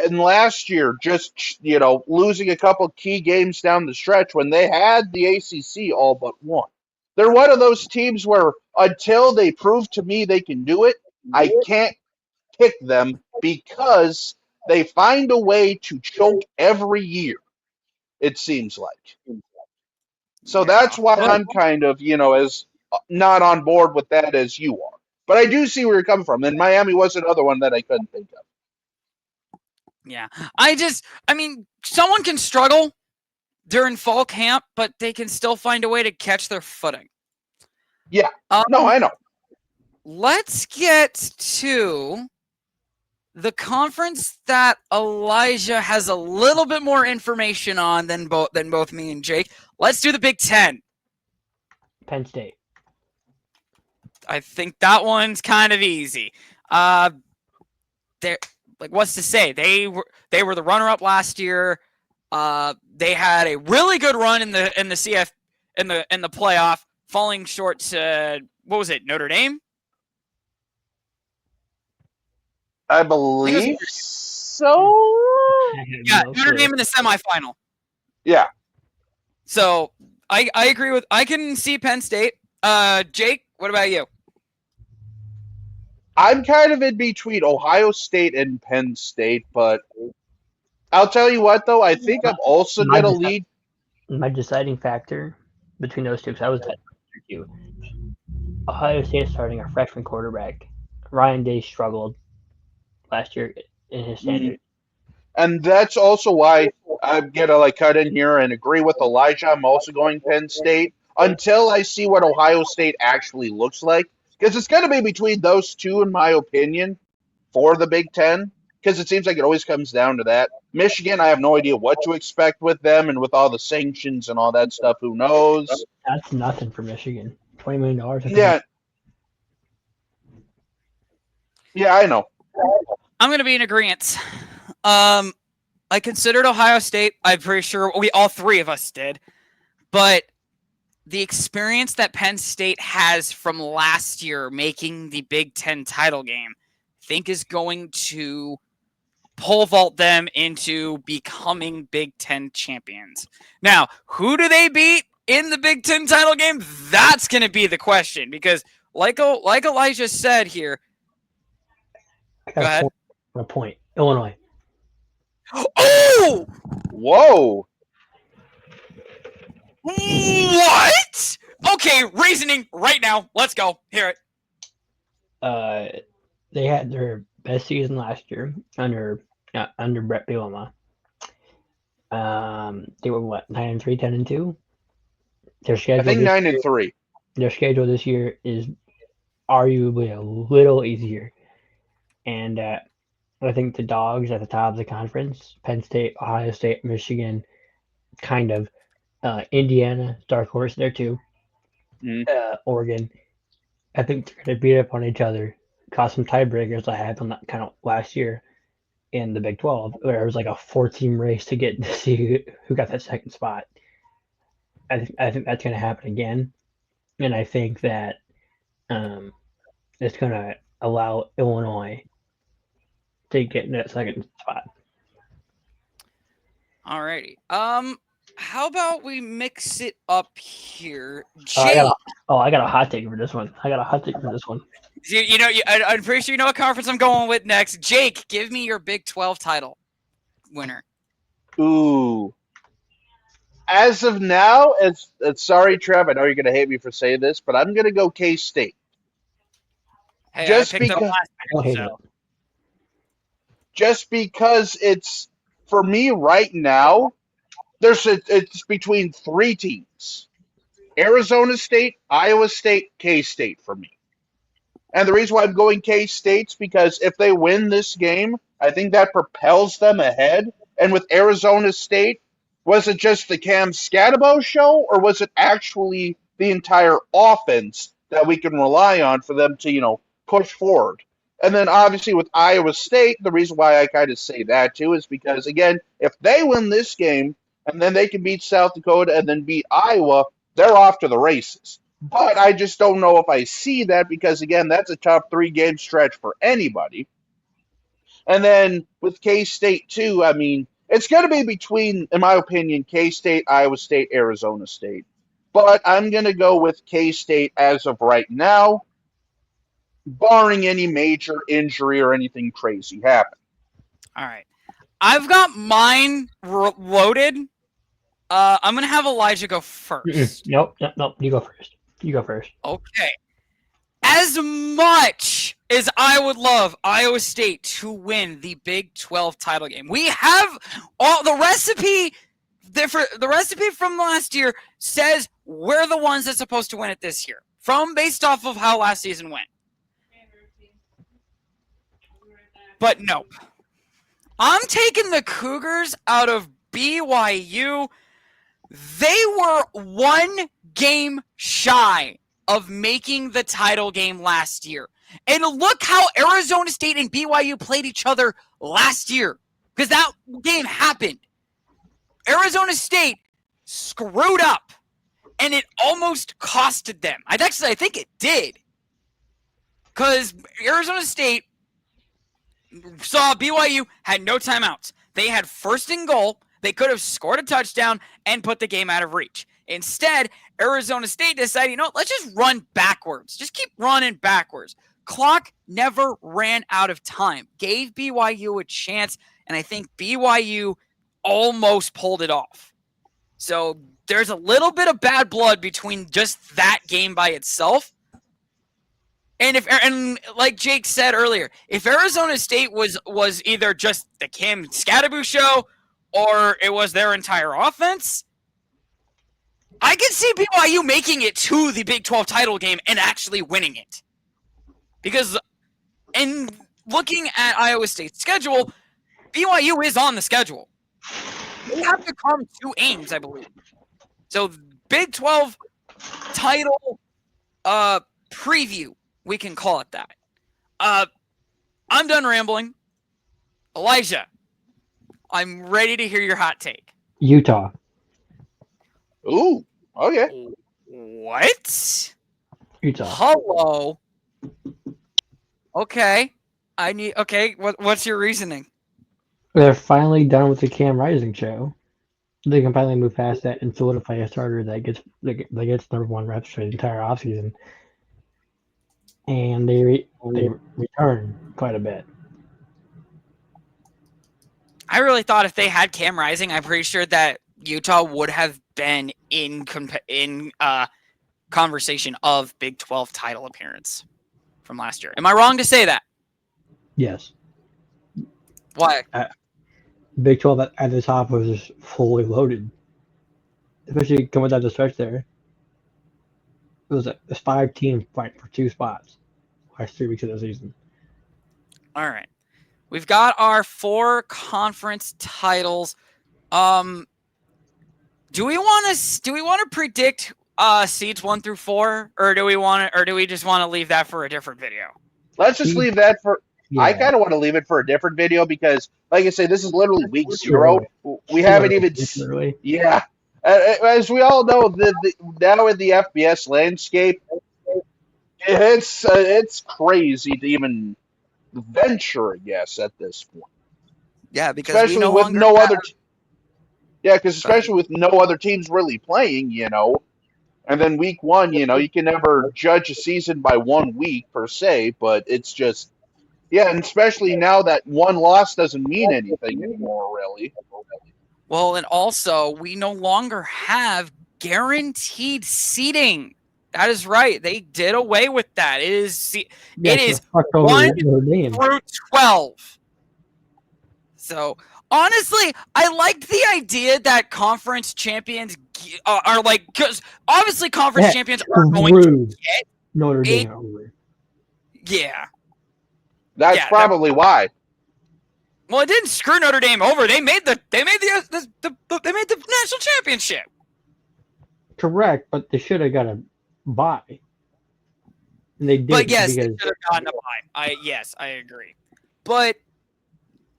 And last year, just losing a couple key games down the stretch when they had the ACC all but won. They're one of those teams where until they prove to me they can do it, I can't pick them because they find a way to choke every year, it seems like. So that's why I'm kind of, as not on board with that as you are. But I do see where you're coming from. And Miami was another one that I couldn't think of. Yeah. Someone can struggle during fall camp, but they can still find a way to catch their footing. Yeah. No, I know. Let's get to the conference that Elijah has a little bit more information on than both me and Jake. Let's do the Big Ten. Penn State. I think that one's kind of easy. What's to say? They were the runner-up last year. They had a really good run in the CF in the playoff, falling short to what was it? Notre Dame. I believe so. Yeah, Notre Dame in the semifinal. Yeah. So I agree with. I can see Penn State. Jake, what about you? I'm kind of in between Ohio State and Penn State, but I'll tell you what, though. I think I'm also going to lead. My deciding factor between those two, because I was at you. Ohio State starting our freshman quarterback. Ryan Day struggled last year in his standard. And that's also why I'm going to cut in here and agree with Elijah. I'm also going Penn State until I see what Ohio State actually looks like. Because it's going to be between those two, in my opinion, for the Big Ten. Because it seems like it always comes down to that. Michigan, I have no idea what to expect with them, and with all the sanctions and all that stuff, who knows? That's nothing for Michigan. $20 million. Yeah. Yeah, I know. I'm going to be in agreement. I considered Ohio State. I'm pretty sure all three of us did. But the experience that Penn State has from last year making the Big Ten title game, I think is going to pole vault them into becoming Big Ten champions. Now, who do they beat in the Big Ten title game? That's going to be the question, because like Elijah said here. Go ahead. A point. Illinois. Oh! Whoa! What? Okay, reasoning right now. Let's go. Hear it. They had their best season last year under Brett Bielema. They were 9-3, 10-2. Their schedule. I think 9-3. Their schedule this year is arguably a little easier, and I think the dogs at the top of the conference: Penn State, Ohio State, Michigan, kind of. Indiana, dark horse there too. Oregon. I think they're going to beat up on each other. Cause some tiebreakers that happened kind of last year in the Big 12, where it was like a 4-team race to get to see who got that second spot. I think that's going to happen again, and I think that it's going to allow Illinois to get in that second spot. Alrighty. How about we mix it up here? I got a hot take for this one. I'm pretty sure you know what conference I'm going with next. Jake, give me your Big 12 title winner. Ooh. As of now, it's sorry, Trev, I know you're going to hate me for saying this, but I'm going to go K-State. Hey, Just because it's, for me right now, it's between three teams: Arizona State, Iowa State, K-State for me. And the reason why I'm going K-State's because if they win this game, I think that propels them ahead. And with Arizona State, was it just the Cam Scatabo show, or was it actually the entire offense that we can rely on for them to, push forward? And then obviously with Iowa State, the reason why I kind of say that too is because, again, if they win this game and then they can beat South Dakota and then beat Iowa, they're off to the races. But I just don't know if I see that because, again, that's a tough 3 game stretch for anybody. And then with K State, too, I mean, it's going to be between, in my opinion, K State, Iowa State, Arizona State. But I'm going to go with K State as of right now, barring any major injury or anything crazy happen. All right. I've got mine loaded. I'm going to have Elijah go first. Nope. You go first. Okay. As much as I would love Iowa State to win the Big 12 title game, we have all the recipe. The recipe from last year says we're the ones that's supposed to win it this year, based off of how last season went. But nope. I'm taking the Cougars out of BYU. They were 1 game shy of making the title game last year. And look how Arizona State and BYU played each other last year, because that game happened. Arizona State screwed up, and it almost costed them. I think it did. Because Arizona State saw BYU had no timeouts. They had 1st and goal. They could have scored a touchdown and put the game out of reach. Instead, Arizona State decided, let's just run backwards. Just keep running backwards. Clock never ran out of time. Gave BYU a chance, and I think BYU almost pulled it off. So there's a little bit of bad blood between just that game by itself. And like Jake said earlier, if Arizona State was either just the Cam Scattaboo show or it was their entire offense, I could see BYU making it to the Big 12 title game and actually winning it. Because in looking at Iowa State's schedule, BYU is on the schedule. They have to come to Ames, I believe. So Big 12 title preview, we can call it that. I'm done rambling. Elijah, I'm ready to hear your hot take. Utah. Ooh, okay. What? Utah. Hello. Okay. What's your reasoning? They're finally done with the Cam Rising show. They can finally move past that and solidify a starter that gets number 1 reps for the entire offseason. And they return quite a bit. I really thought if they had Cam Rising, I'm pretty sure that Utah would have been in conversation of Big 12 title appearance from last year. Am I wrong to say that? Yes. Why? Big 12 at the top was just fully loaded, especially coming down the stretch there. It was 5 teams fighting for 2 spots last 3 weeks of the season. All right. We've got our 4 conference titles. Do we want to predict seeds 1 through 4, or do we just want to leave that for a different video? Let's just leave that for. Yeah. I kind of want to leave it for a different video because, like I say, this is literally week 0. We haven't even. Yeah, as we all know, now in the FBS landscape, it's crazy to even venture a guess at this point. Yeah, because especially with no other. Yeah, because especially with no other teams really playing, and then week 1, you can never judge a season by 1 week per se, but it's just. Yeah, and especially now that 1 loss doesn't mean anything anymore, really. Well, and also, we no longer have guaranteed seating. That is right. They did away with that. It is 1 through 12. So, honestly, I liked the idea that conference champions are because obviously conference champions are going to get Notre Dame over. Yeah. That's probably why. Well, it didn't screw Notre Dame over. They made the national championship. Correct, but they should have got a bye. And they did But yes, they because should have gotten a bye. Yes, I agree. But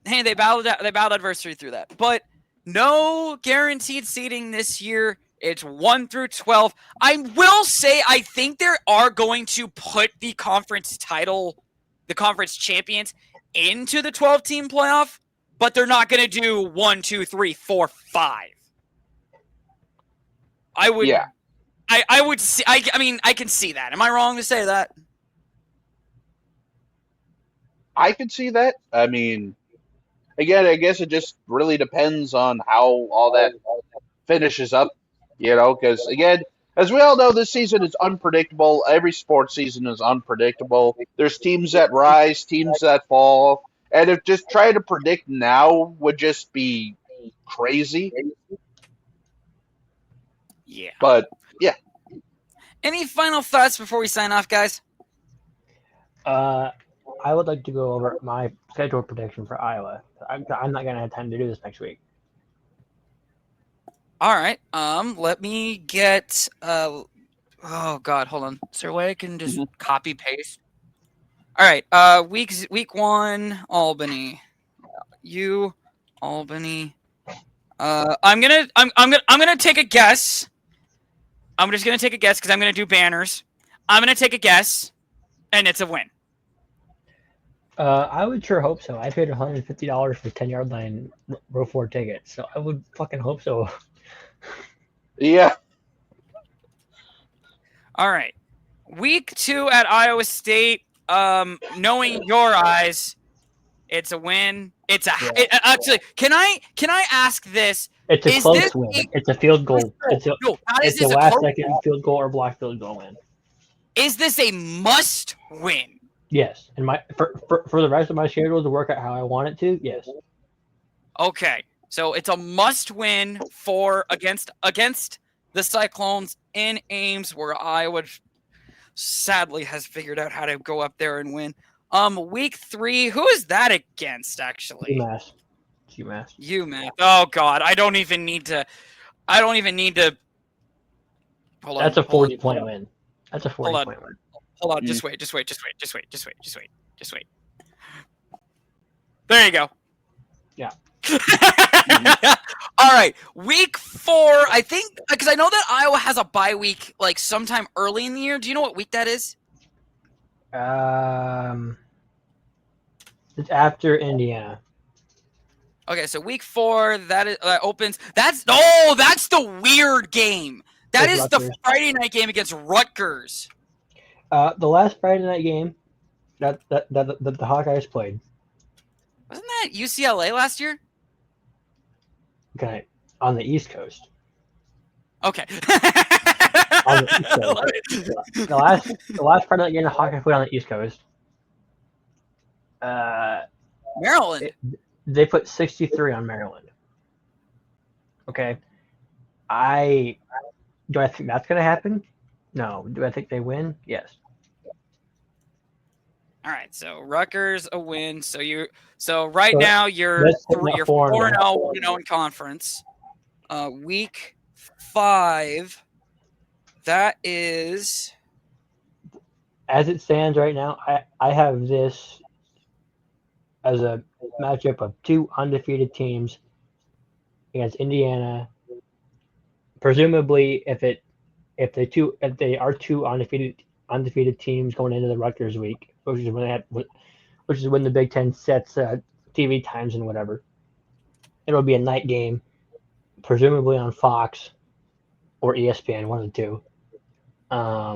hey, they battled adversity through that. But no guaranteed seeding this year. It's 1 through 12. I will say I think they are going to put the conference title, the conference champions, into the 12-team playoff, but they're not going to do 1, 2, 3, 4, 5. I would. Yeah. I would see. I mean, I can see that. Am I wrong to say that? I could see that. I mean, again, I guess it just really depends on how all that finishes up, because again, as we all know, this season is unpredictable. Every sports season is unpredictable. There's teams that rise, teams that fall, and if just trying to predict now would just be crazy. Yeah. But yeah. Any final thoughts before we sign off, guys? I would like to go over my schedule prediction for Iowa. I'm not going to have time to do this next week. All right. Let me get. Oh God, hold on. Is there a way I can just copy paste? All right. Week 1, Albany. Albany. I'm gonna take a guess. I'm just gonna take a guess because I'm gonna do banners. I'm gonna take a guess, and it's a win. I would sure hope so. I paid $150 for 10-yard line row 4 tickets, so I would fucking hope so. Yeah. All right. Week 2 at Iowa State. Knowing your eyes, it's a win. Actually, can I ask this? It's a close win. It's a field goal. It's a last-second field goal or block field goal win. Is this a must win? Yes, and for the rest of my schedule to work out how I want it to, yes. Okay, so it's a must win against the Cyclones in Ames, where Iowa sadly has figured out how to go up there and win. Week 3, who is that against? Actually, UMass. Oh God, I don't even need to. Hold on. That's a 40-point win. That's a 40-point win. Hold on, just wait. There you go. Yeah. All right, week 4. I think because I know that Iowa has a bye week like sometime early in the year. Do you know what week that is? It's after Indiana. Okay, so week 4 that opens. That's the weird game. That is Rutgers. The Friday night game against Rutgers. The last Friday night game that the Hawkeyes played. Wasn't that UCLA last year? Okay, on the East Coast. Okay. On the East Coast. The last Friday night game the Hawkeyes played on the East Coast. Maryland. They put 63 on Maryland. Okay. Do I think that's going to happen? No. Do I think they win? Yes. All right. So Rutgers a win. So now you're 4-0 in conference. Week 5. That is. As it stands right now, I have this as a matchup of 2 undefeated teams against Indiana. Presumably, if they are 2 undefeated teams going into the Rutgers week, which is when the Big Ten sets TV times and whatever, it'll be a night game, presumably on Fox or ESPN, one of the two. I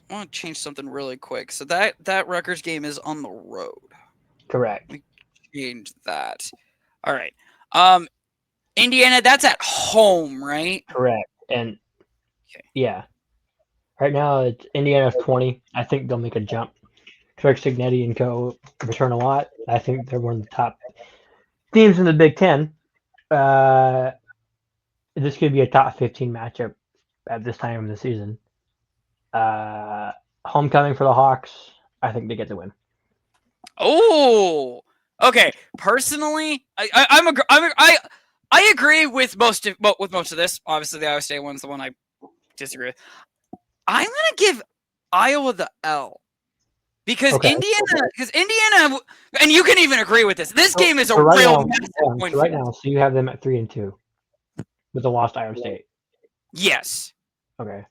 want to change something really quick. So that Rutgers game is on the road. Correct. We change that. All right. Indiana, that's at home, right? Correct. And yeah. Right now it's Indiana's 20. I think they'll make a jump. Craig Signetti and co return a lot. I think they're one of the top teams in the Big Ten. This could be a top 15 matchup at this time of the season. Homecoming for the Hawks. I think they get the win. Oh, okay. Personally, I agree with most of this. Obviously, the Iowa State one's the one I disagree with. I'm gonna give Iowa the L. Because Okay. Indiana, and you can even agree with this. This game is a right real now, massive point so right field. now, so you have them at 3-2 with the lost Iowa State. Yes. Okay.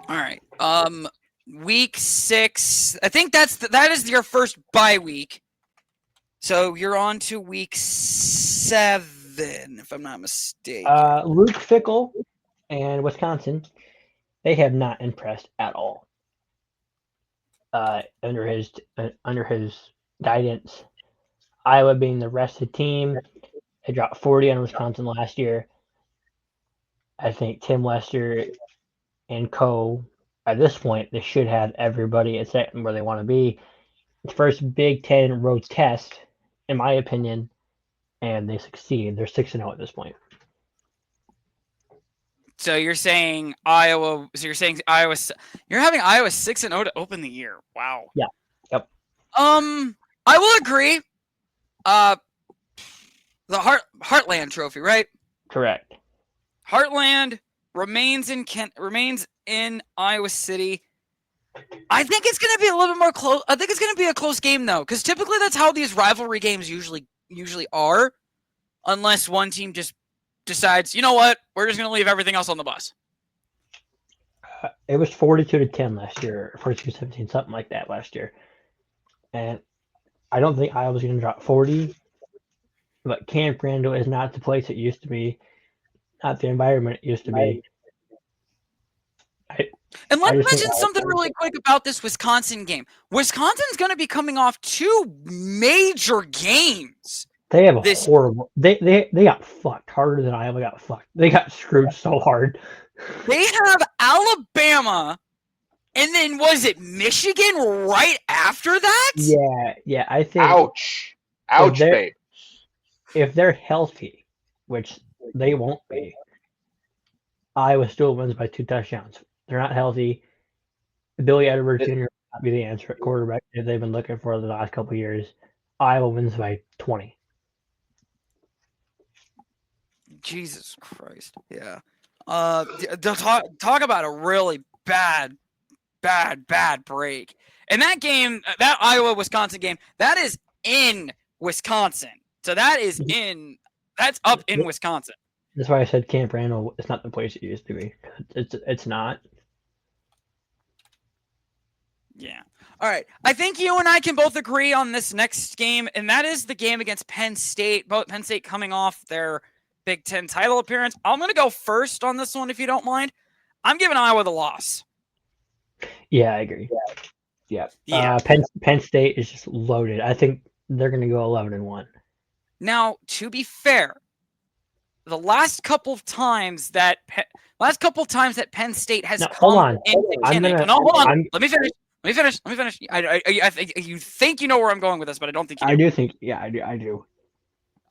All right. Week 6. I think that is your first bye week. So you're on to week 7, if I'm not mistaken. Luke Fickell and Wisconsin, they have not impressed at all. Under his guidance, Iowa being the rest of the team, they dropped 40 on Wisconsin last year. I think Tim Lester and co. At this point, they should have everybody at where they want to be. The first Big Ten road test, in my opinion, and they succeed. They're 6-0 at this point. So you're saying Iowa. So you're saying Iowa. You're having Iowa 6-0 to open the year. Wow. Yeah. Yep. I will agree. The Heartland Trophy, right? Correct. Heartland remains in Iowa City. I think it's going to be a little bit more close. I think it's going to be a close game though, because typically that's how these rivalry games usually are, unless one team just decides, you know what, we're just going to leave everything else on the bus. It was 42-10 last year, 42-17, something like that last year, and I don't think Iowa's going to drop 40. But Camp Randall is not the place it used to be, not the environment it used to be. And let's mention something really quick about this Wisconsin game. Wisconsin's going to be coming off 2 major games. They have a horrible. They got fucked harder than Iowa got fucked. They got screwed so hard. They have Alabama, and then was it Michigan right after that? Yeah. I think. Ouch, babe. If they're healthy, which they won't be, Iowa still wins by 2 touchdowns. They're not healthy. Billy Edwards Jr. will not be the answer at quarterback that they've been looking for the last couple of years. Iowa wins by 20. Jesus Christ. Yeah. Talk about a really bad break. And that game, that Iowa-Wisconsin game, that is in Wisconsin. So that's up in Wisconsin. That's why I said Camp Randall is not the place it used to be. It's not. Yeah. All right. I think you and I can both agree on this next game, and that is the game against Penn State. Both Penn State coming off their Big Ten title appearance. I'm going to go first on this one, if you don't mind. I'm giving Iowa the loss. Yeah, I agree. Yeah. Penn State is just loaded. I think they're going to go 11-1. Now, to be fair, the last couple of times that Penn State has come into Kinnick. Hold on. Let me finish. I you think you know where I'm going with this, but I don't think you do. I do think. Yeah, I do.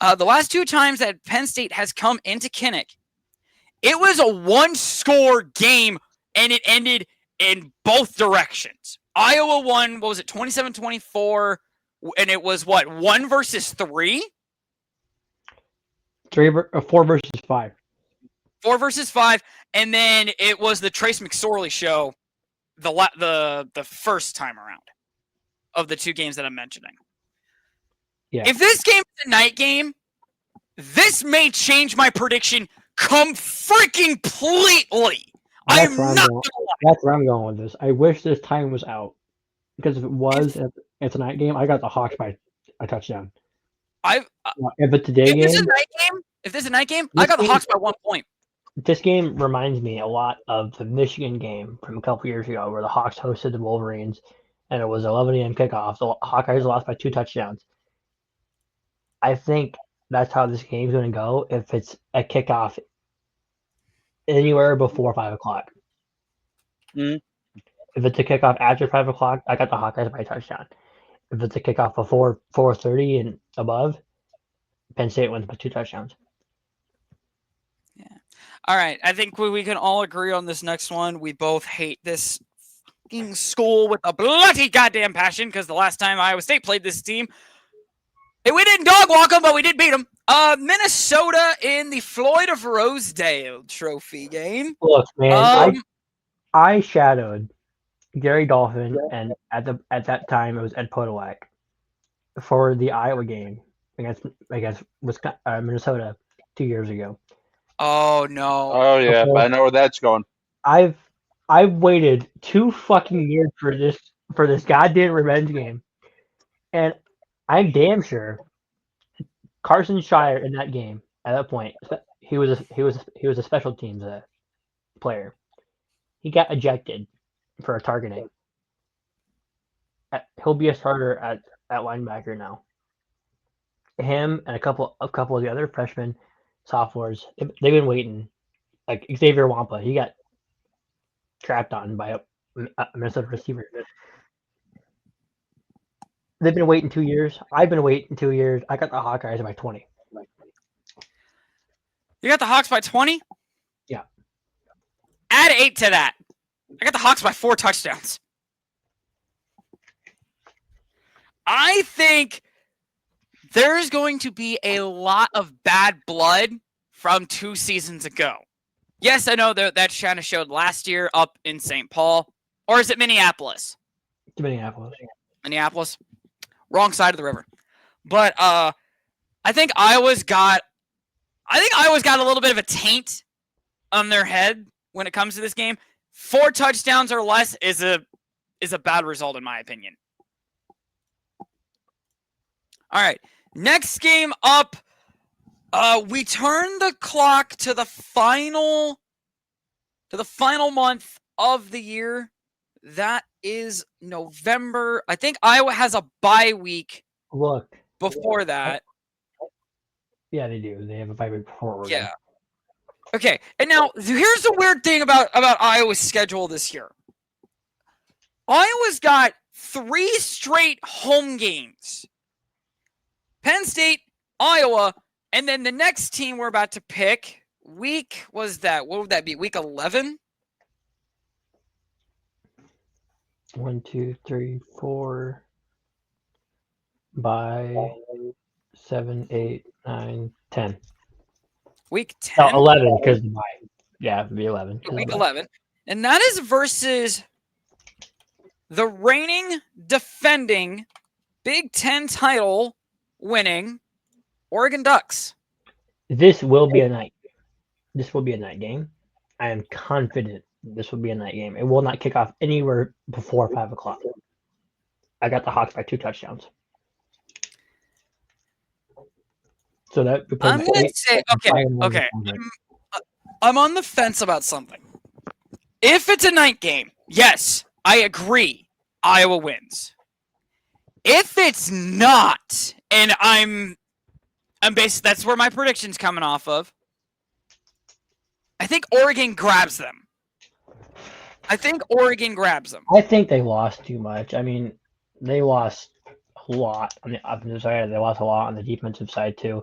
The last 2 times that Penn State has come into Kinnick, it was a 1-score game, and it ended in both directions. Iowa won, what was it, 27-24, and it was what, 1 versus 3? 4 versus 5. 4 versus 5, and then it was the Trace McSorley show the first time around of the 2 games that I'm mentioning. Yeah. If this game is a night game, this may change my prediction freaking completely. That's where I'm going with this. I wish this time was out, because if it was, it's a night game. I got the Hawks by a touchdown. If it's a day game, if this is a night game, I got the Hawks by 1 point. This game reminds me a lot of the Michigan game from a couple years ago, where the Hawks hosted the Wolverines, and it was 11 a.m. kickoff. The Hawkeyes lost by 2 touchdowns. I think that's how this game's going to go if it's a kickoff anywhere before 5 o'clock. Mm. If it's a kickoff after 5 o'clock, I got the Hawkeyes by a touchdown. If it's a kickoff before 4:30 and above, Penn State wins by 2 touchdowns. Yeah. All right. I think we can all agree on this next one. We both hate this fucking school with a bloody goddamn passion, because the last time Iowa State played this team, we didn't dog walk them, but we did beat them. Minnesota in the Floyd of Rosedale Trophy game. Look, man, I shadowed Gary Dolphin, and at that time it was Ed Podolak for the Iowa game against Minnesota 2 years ago. Oh no. Oh yeah, Okay. I know where that's going. I've I've waited 2 fucking years for this goddamn revenge game, and I'm damn sure Carson Shire in that game at that point he was a special teams player. He got ejected for a targeting. He'll be a starter at linebacker now. Him and a couple of the other freshmen, sophomores, they've been waiting. Like Xavier Wampa, he got trapped on by a Minnesota receiver. They've been waiting 2 years. I've been waiting 2 years. I got the Hawkeyes by 20. You got the Hawks by 20? Yeah. Add 8 to that. I got the Hawks by 4 touchdowns. I think there's going to be a lot of bad blood from 2 seasons ago. Yes, I know that Shanna showed last year up in St. Paul. Or is it Minneapolis? To Minneapolis. Minneapolis? Wrong side of the river. But I think Iowa's got a little bit of a taint on their head when it comes to this game. 4 touchdowns or less is a bad result in my opinion. All right. Next game up, we turn the clock to the final month of the year. That is November. I think Iowa has a bye week Look. before that. Yeah, they do. They have a bye week before Oregon. Yeah. Okay. And now here's the weird thing about Iowa's schedule this year. Iowa's got 3 straight home games. Penn State, Iowa, and then the next team we're about to pick, what would that be? Week 11? 1, 2, 3, 4. By 7, 8, 9, 10. Week 10? No, 11 because the bye. Yeah, it'd be 11. Week 11. And that is versus the reigning, defending, Big Ten title winning Oregon Ducks. This will be a night. This will be a night game. I am confident this will be a night game. It will not kick off anywhere before 5 o'clock. I got the Hawks by 2 touchdowns. So that I'm going to say, okay. I'm on the fence about something. If it's a night game, yes, I agree. Iowa wins. If it's not, and I'm basically, that's where my prediction's coming off of. I think Oregon grabs them. I think they lost too much. I mean, they lost a lot on the offensive side. They lost a lot on the defensive side too.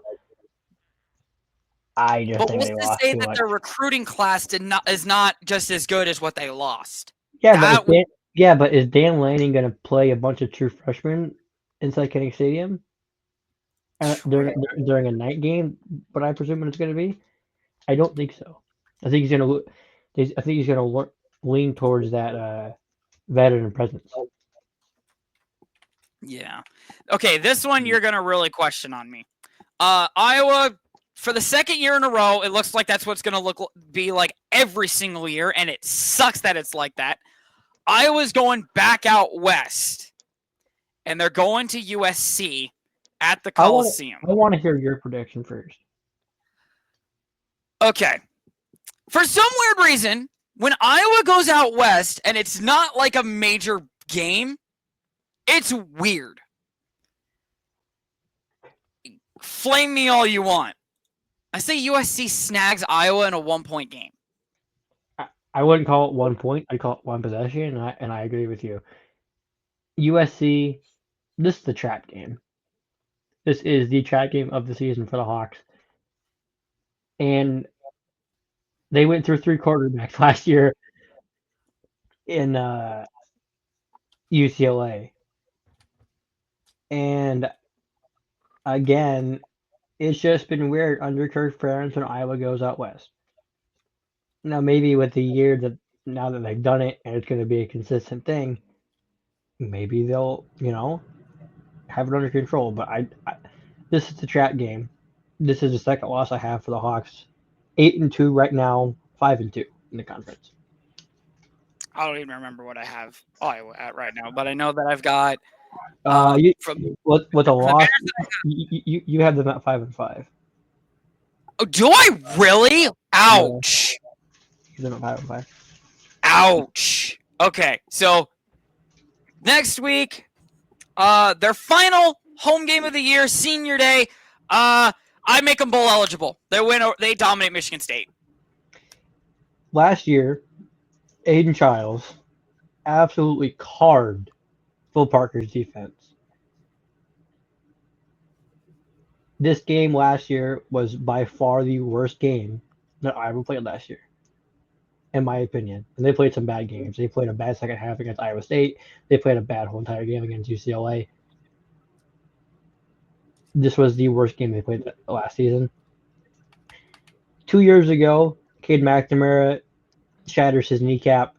I just think they lost too much. Their recruiting class is not just as good as what they lost. Yeah, but is Dan Lanning going to play a bunch of true freshmen inside Kinnick Stadium during a night game? But I presume it's going to be. I don't think so. I think he's going to lean towards that veteran presence. Yeah. Okay, this one you're going to really question on me. Iowa, for the second year in a row, it looks like that's what's going to be like every single year, and it sucks that it's like that. Iowa's going back out west, and they're going to USC at the Coliseum. I want to hear your prediction first. Okay. For some weird reason, when Iowa goes out west, and it's not like a major game, it's weird. Flame me all you want. I say USC snags Iowa in a 1-point game. I wouldn't call it 1 point. I'd call it 1 possession, and I agree with you. USC, this is the trap game. This is the trap game of the season for the Hawks. And they went through 3 quarterbacks last year in UCLA. And again, it's just been weird under Kirk Ferentz when Iowa goes out west. Now, maybe with the year that now that they've done it and it's going to be a consistent thing, maybe they'll, have it under control. But this is the trap game. This is the second loss I have for the Hawks. 8-2 right now, 5-2 in the conference. I don't even remember what I have Iowa at right now, but I know that I've got With a loss, you have them at 5-5. Oh, do I really? Ouch! You have them at 5-5. Ouch! Okay, so next week, their final home game of the year, Senior Day. I make them bowl eligible. They dominate Michigan State. Last year, Aiden Childs absolutely carved Phil Parker's defense. This game last year was by far the worst game that Iowa played last year, in my opinion. And they played some bad games. They played a bad second half against Iowa State. They played a bad whole entire game against UCLA. This was the worst game they played last season. 2 years ago, Cade McNamara shatters his kneecap,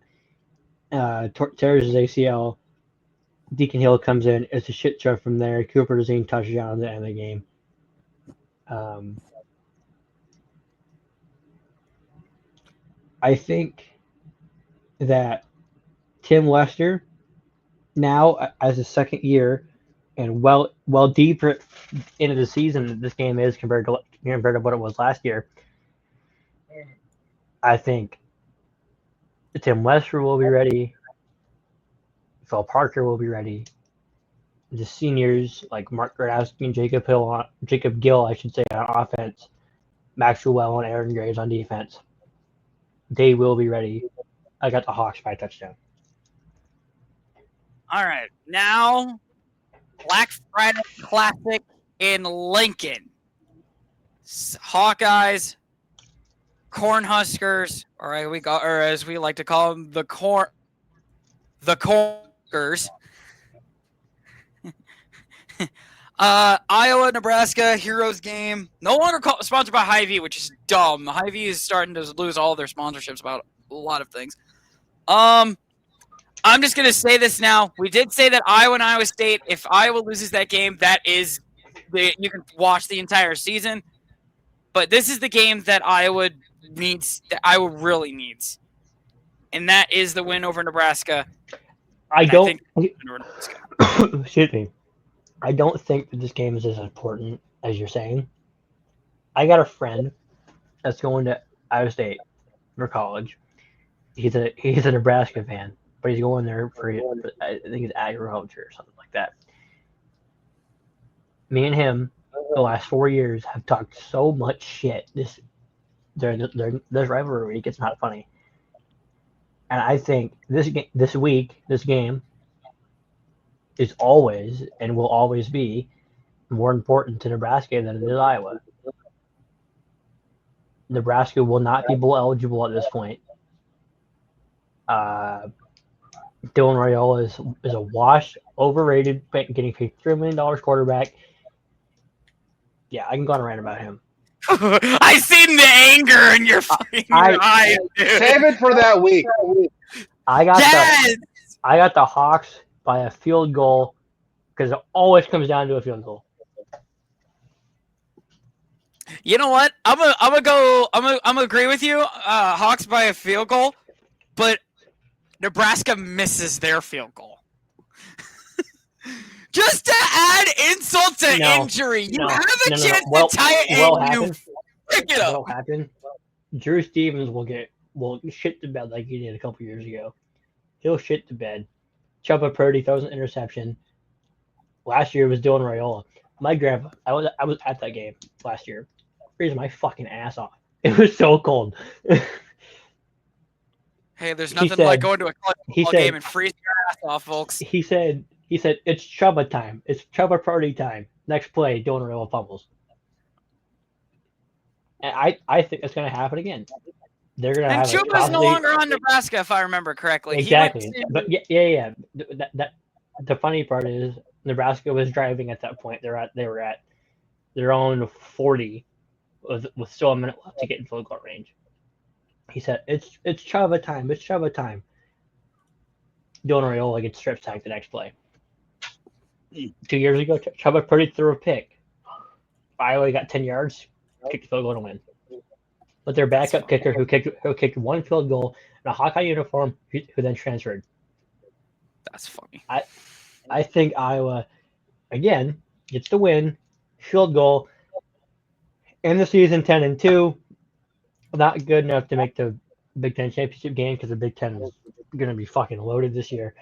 tears his ACL. Deacon Hill comes in. It's a shit show from there. Cooper Dezine touchdown at the end of the game. I think that Tim Lester, now as his second year, and well deeper into the season this game is compared to what it was last year. I think Tim Lester will be ready. Phil Parker will be ready. The seniors like Mark Gradowski and Jacob Gill, I should say, on offense, Maxwell and Aaron Graves on defense. They will be ready. I got the Hawks by a touchdown. All right, now Black Friday Classic in Lincoln. Hawkeyes, Cornhuskers, or as we like to call them, the Cornhuskers. Iowa, Nebraska, Heroes game. No longer sponsored by Hy-Vee, which is dumb. Hy-Vee is starting to lose all their sponsorships about a lot of things. I'm just going to say this now. We did say that Iowa and Iowa State, if Iowa loses that game, you can watch the entire season. But this is the game that Iowa really needs. And that is the win over Nebraska. Excuse me. I don't think that this game is as important as you're saying. I got a friend that's going to Iowa State for college. He's a Nebraska fan, but he's going there for I think it's agriculture or something like that. Me and him, the last 4 years, have talked so much shit during this rivalry week. It's not funny, and I think this game is always and will always be more important to Nebraska than it is Iowa. Nebraska will not be bowl eligible at this point. Dylan Raiola is a wash, overrated, getting paid $3 million quarterback. Yeah, I can go on a rant about him. I seen the anger in your eyes. Save it for that week. I got the Hawks by a field goal because it always comes down to a field goal. You know what? I'm gonna agree with you. Hawks by a field goal, but Nebraska misses their field goal. Just to add insult to injury, you have a chance to tie it in. You pick it up. What'll happen? Drew Stevens will shit to bed like he did a couple years ago. He'll shit to bed. Chuba Purdy throws an interception. Last year it was Dylan Raiola. My grandpa, I was at that game last year, freezing my fucking ass off. It was so cold. Hey, there's nothing like going to a college game and freezing your ass off, folks. He said it's Chuba time. It's Chuba Purdy time. Next play, Dylan Raiola fumbles. And I think it's going to happen again. They're going to have. And Chuba's no longer on Nebraska, if I remember correctly. Exactly. But yeah. The funny part is Nebraska was driving at that point. They were at their own 40 with still a minute left to get in field goal range. He said, "It's Chuba time. It's Chuba time." Dylan Raiola gets strip sacked the next play. 2 years ago, Chuba Purdy threw a pick. Iowa got 10 yards, kicked a field goal to win. But their backup kicker, who kicked one field goal in a Hawkeye uniform, who then transferred. That's funny. I think Iowa, again, gets the win, field goal, end the season 10-2. Not good enough to make the Big Ten championship game because the Big Ten is going to be fucking loaded this year.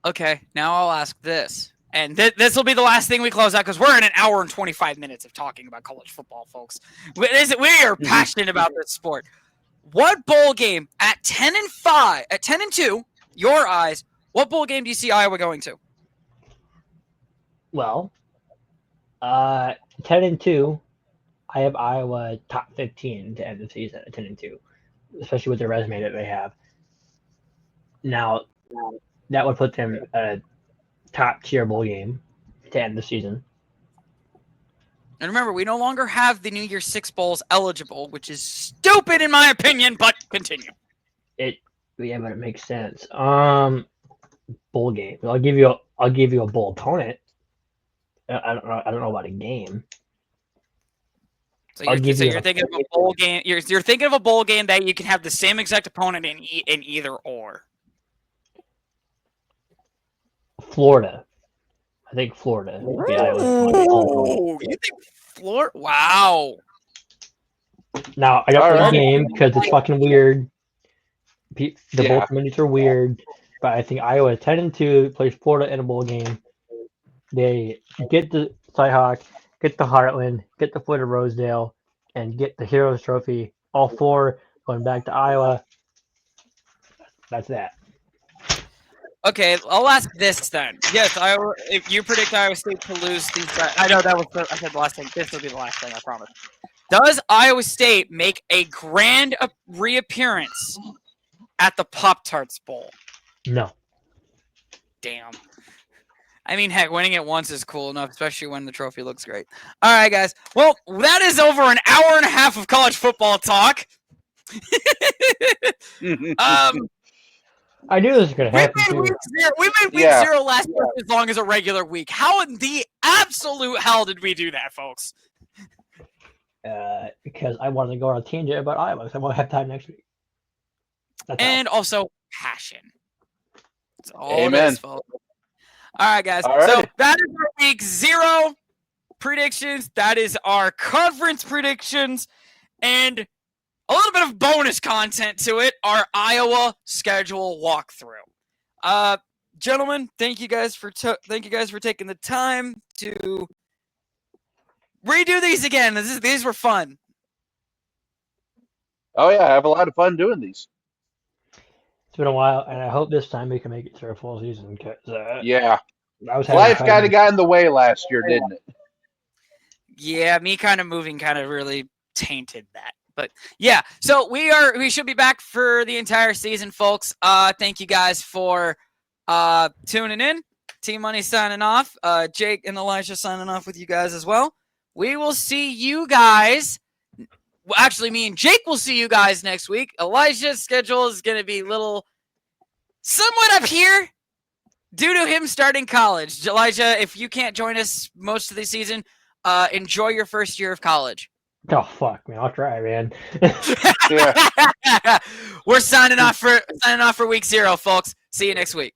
Okay, now I'll ask this. And this will be the last thing we close out because we're in an hour and 25 minutes of talking about college football, folks. We are passionate about this sport. What bowl game at 10-5, at 10-2, your eyes, what bowl game do you see Iowa going to? Well, 10-2, I have Iowa top 15 to end the season at 10-2, especially with the resume that they have. Now, that would put them at a top tier bowl game to end the season. And remember, we no longer have the New Year's Six bowls eligible, which is stupid in my opinion, but continue. Yeah, but it makes sense. Bowl game. I'll give you a bowl opponent. I don't know about a game. So you're thinking of a bowl game. You're thinking of a bowl game that you can have the same exact opponent in either or. Florida. I think Florida. Ooh, you think Florida? Wow. Now, I got the game because it's fucking weird. The bowl committees are weird. But I think Iowa 10-2 plays Florida in a bowl game. They get the Cyhawk, get the Heartland, get the foot of Rosedale, and get the Heroes Trophy. All four going back to Iowa. That's that. Okay, I'll ask this then. Yes, Iowa. If you predict Iowa State to lose these, I know that was. I said the last thing. This will be the last thing. I promise. Does Iowa State make a grand reappearance at the Pop-Tarts Bowl? No. Damn. I mean, heck, winning it once is cool enough, especially when the trophy looks great. All right, guys. Well, that is over an hour and a half of college football talk. I knew this was going to happen, too. We made week 0 last week as long as a regular week. How in the absolute hell did we do that, folks? Because I wanted to go on a tangent about Iowa, so I won't have time next week. And also passion. That's all Amen. it is, folks. All right, guys. All right. So that is our week 0 predictions. That is our conference predictions. And a little bit of bonus content to it, our Iowa schedule walkthrough. Gentlemen, thank you guys for taking the time to redo these again. These were fun. Oh yeah, I have a lot of fun doing these. It's been a while, and I hope this time we can make it through a full season. Cause, Life kind of got in the way last year, didn't it? Yeah, me kind of moving kind of really tainted that. But yeah, so we should be back for the entire season, folks. Thank you guys for tuning in. Team Money signing off. Jake and Elijah signing off with you guys as well. We will see you guys. Well, actually, me and Jake will see you guys next week. Elijah's schedule is going to be somewhat up here due to him starting college. Elijah, if you can't join us most of the season, enjoy your first year of college. Oh, fuck, man. I'll try, man. We're signing off for week 0, folks. See you next week.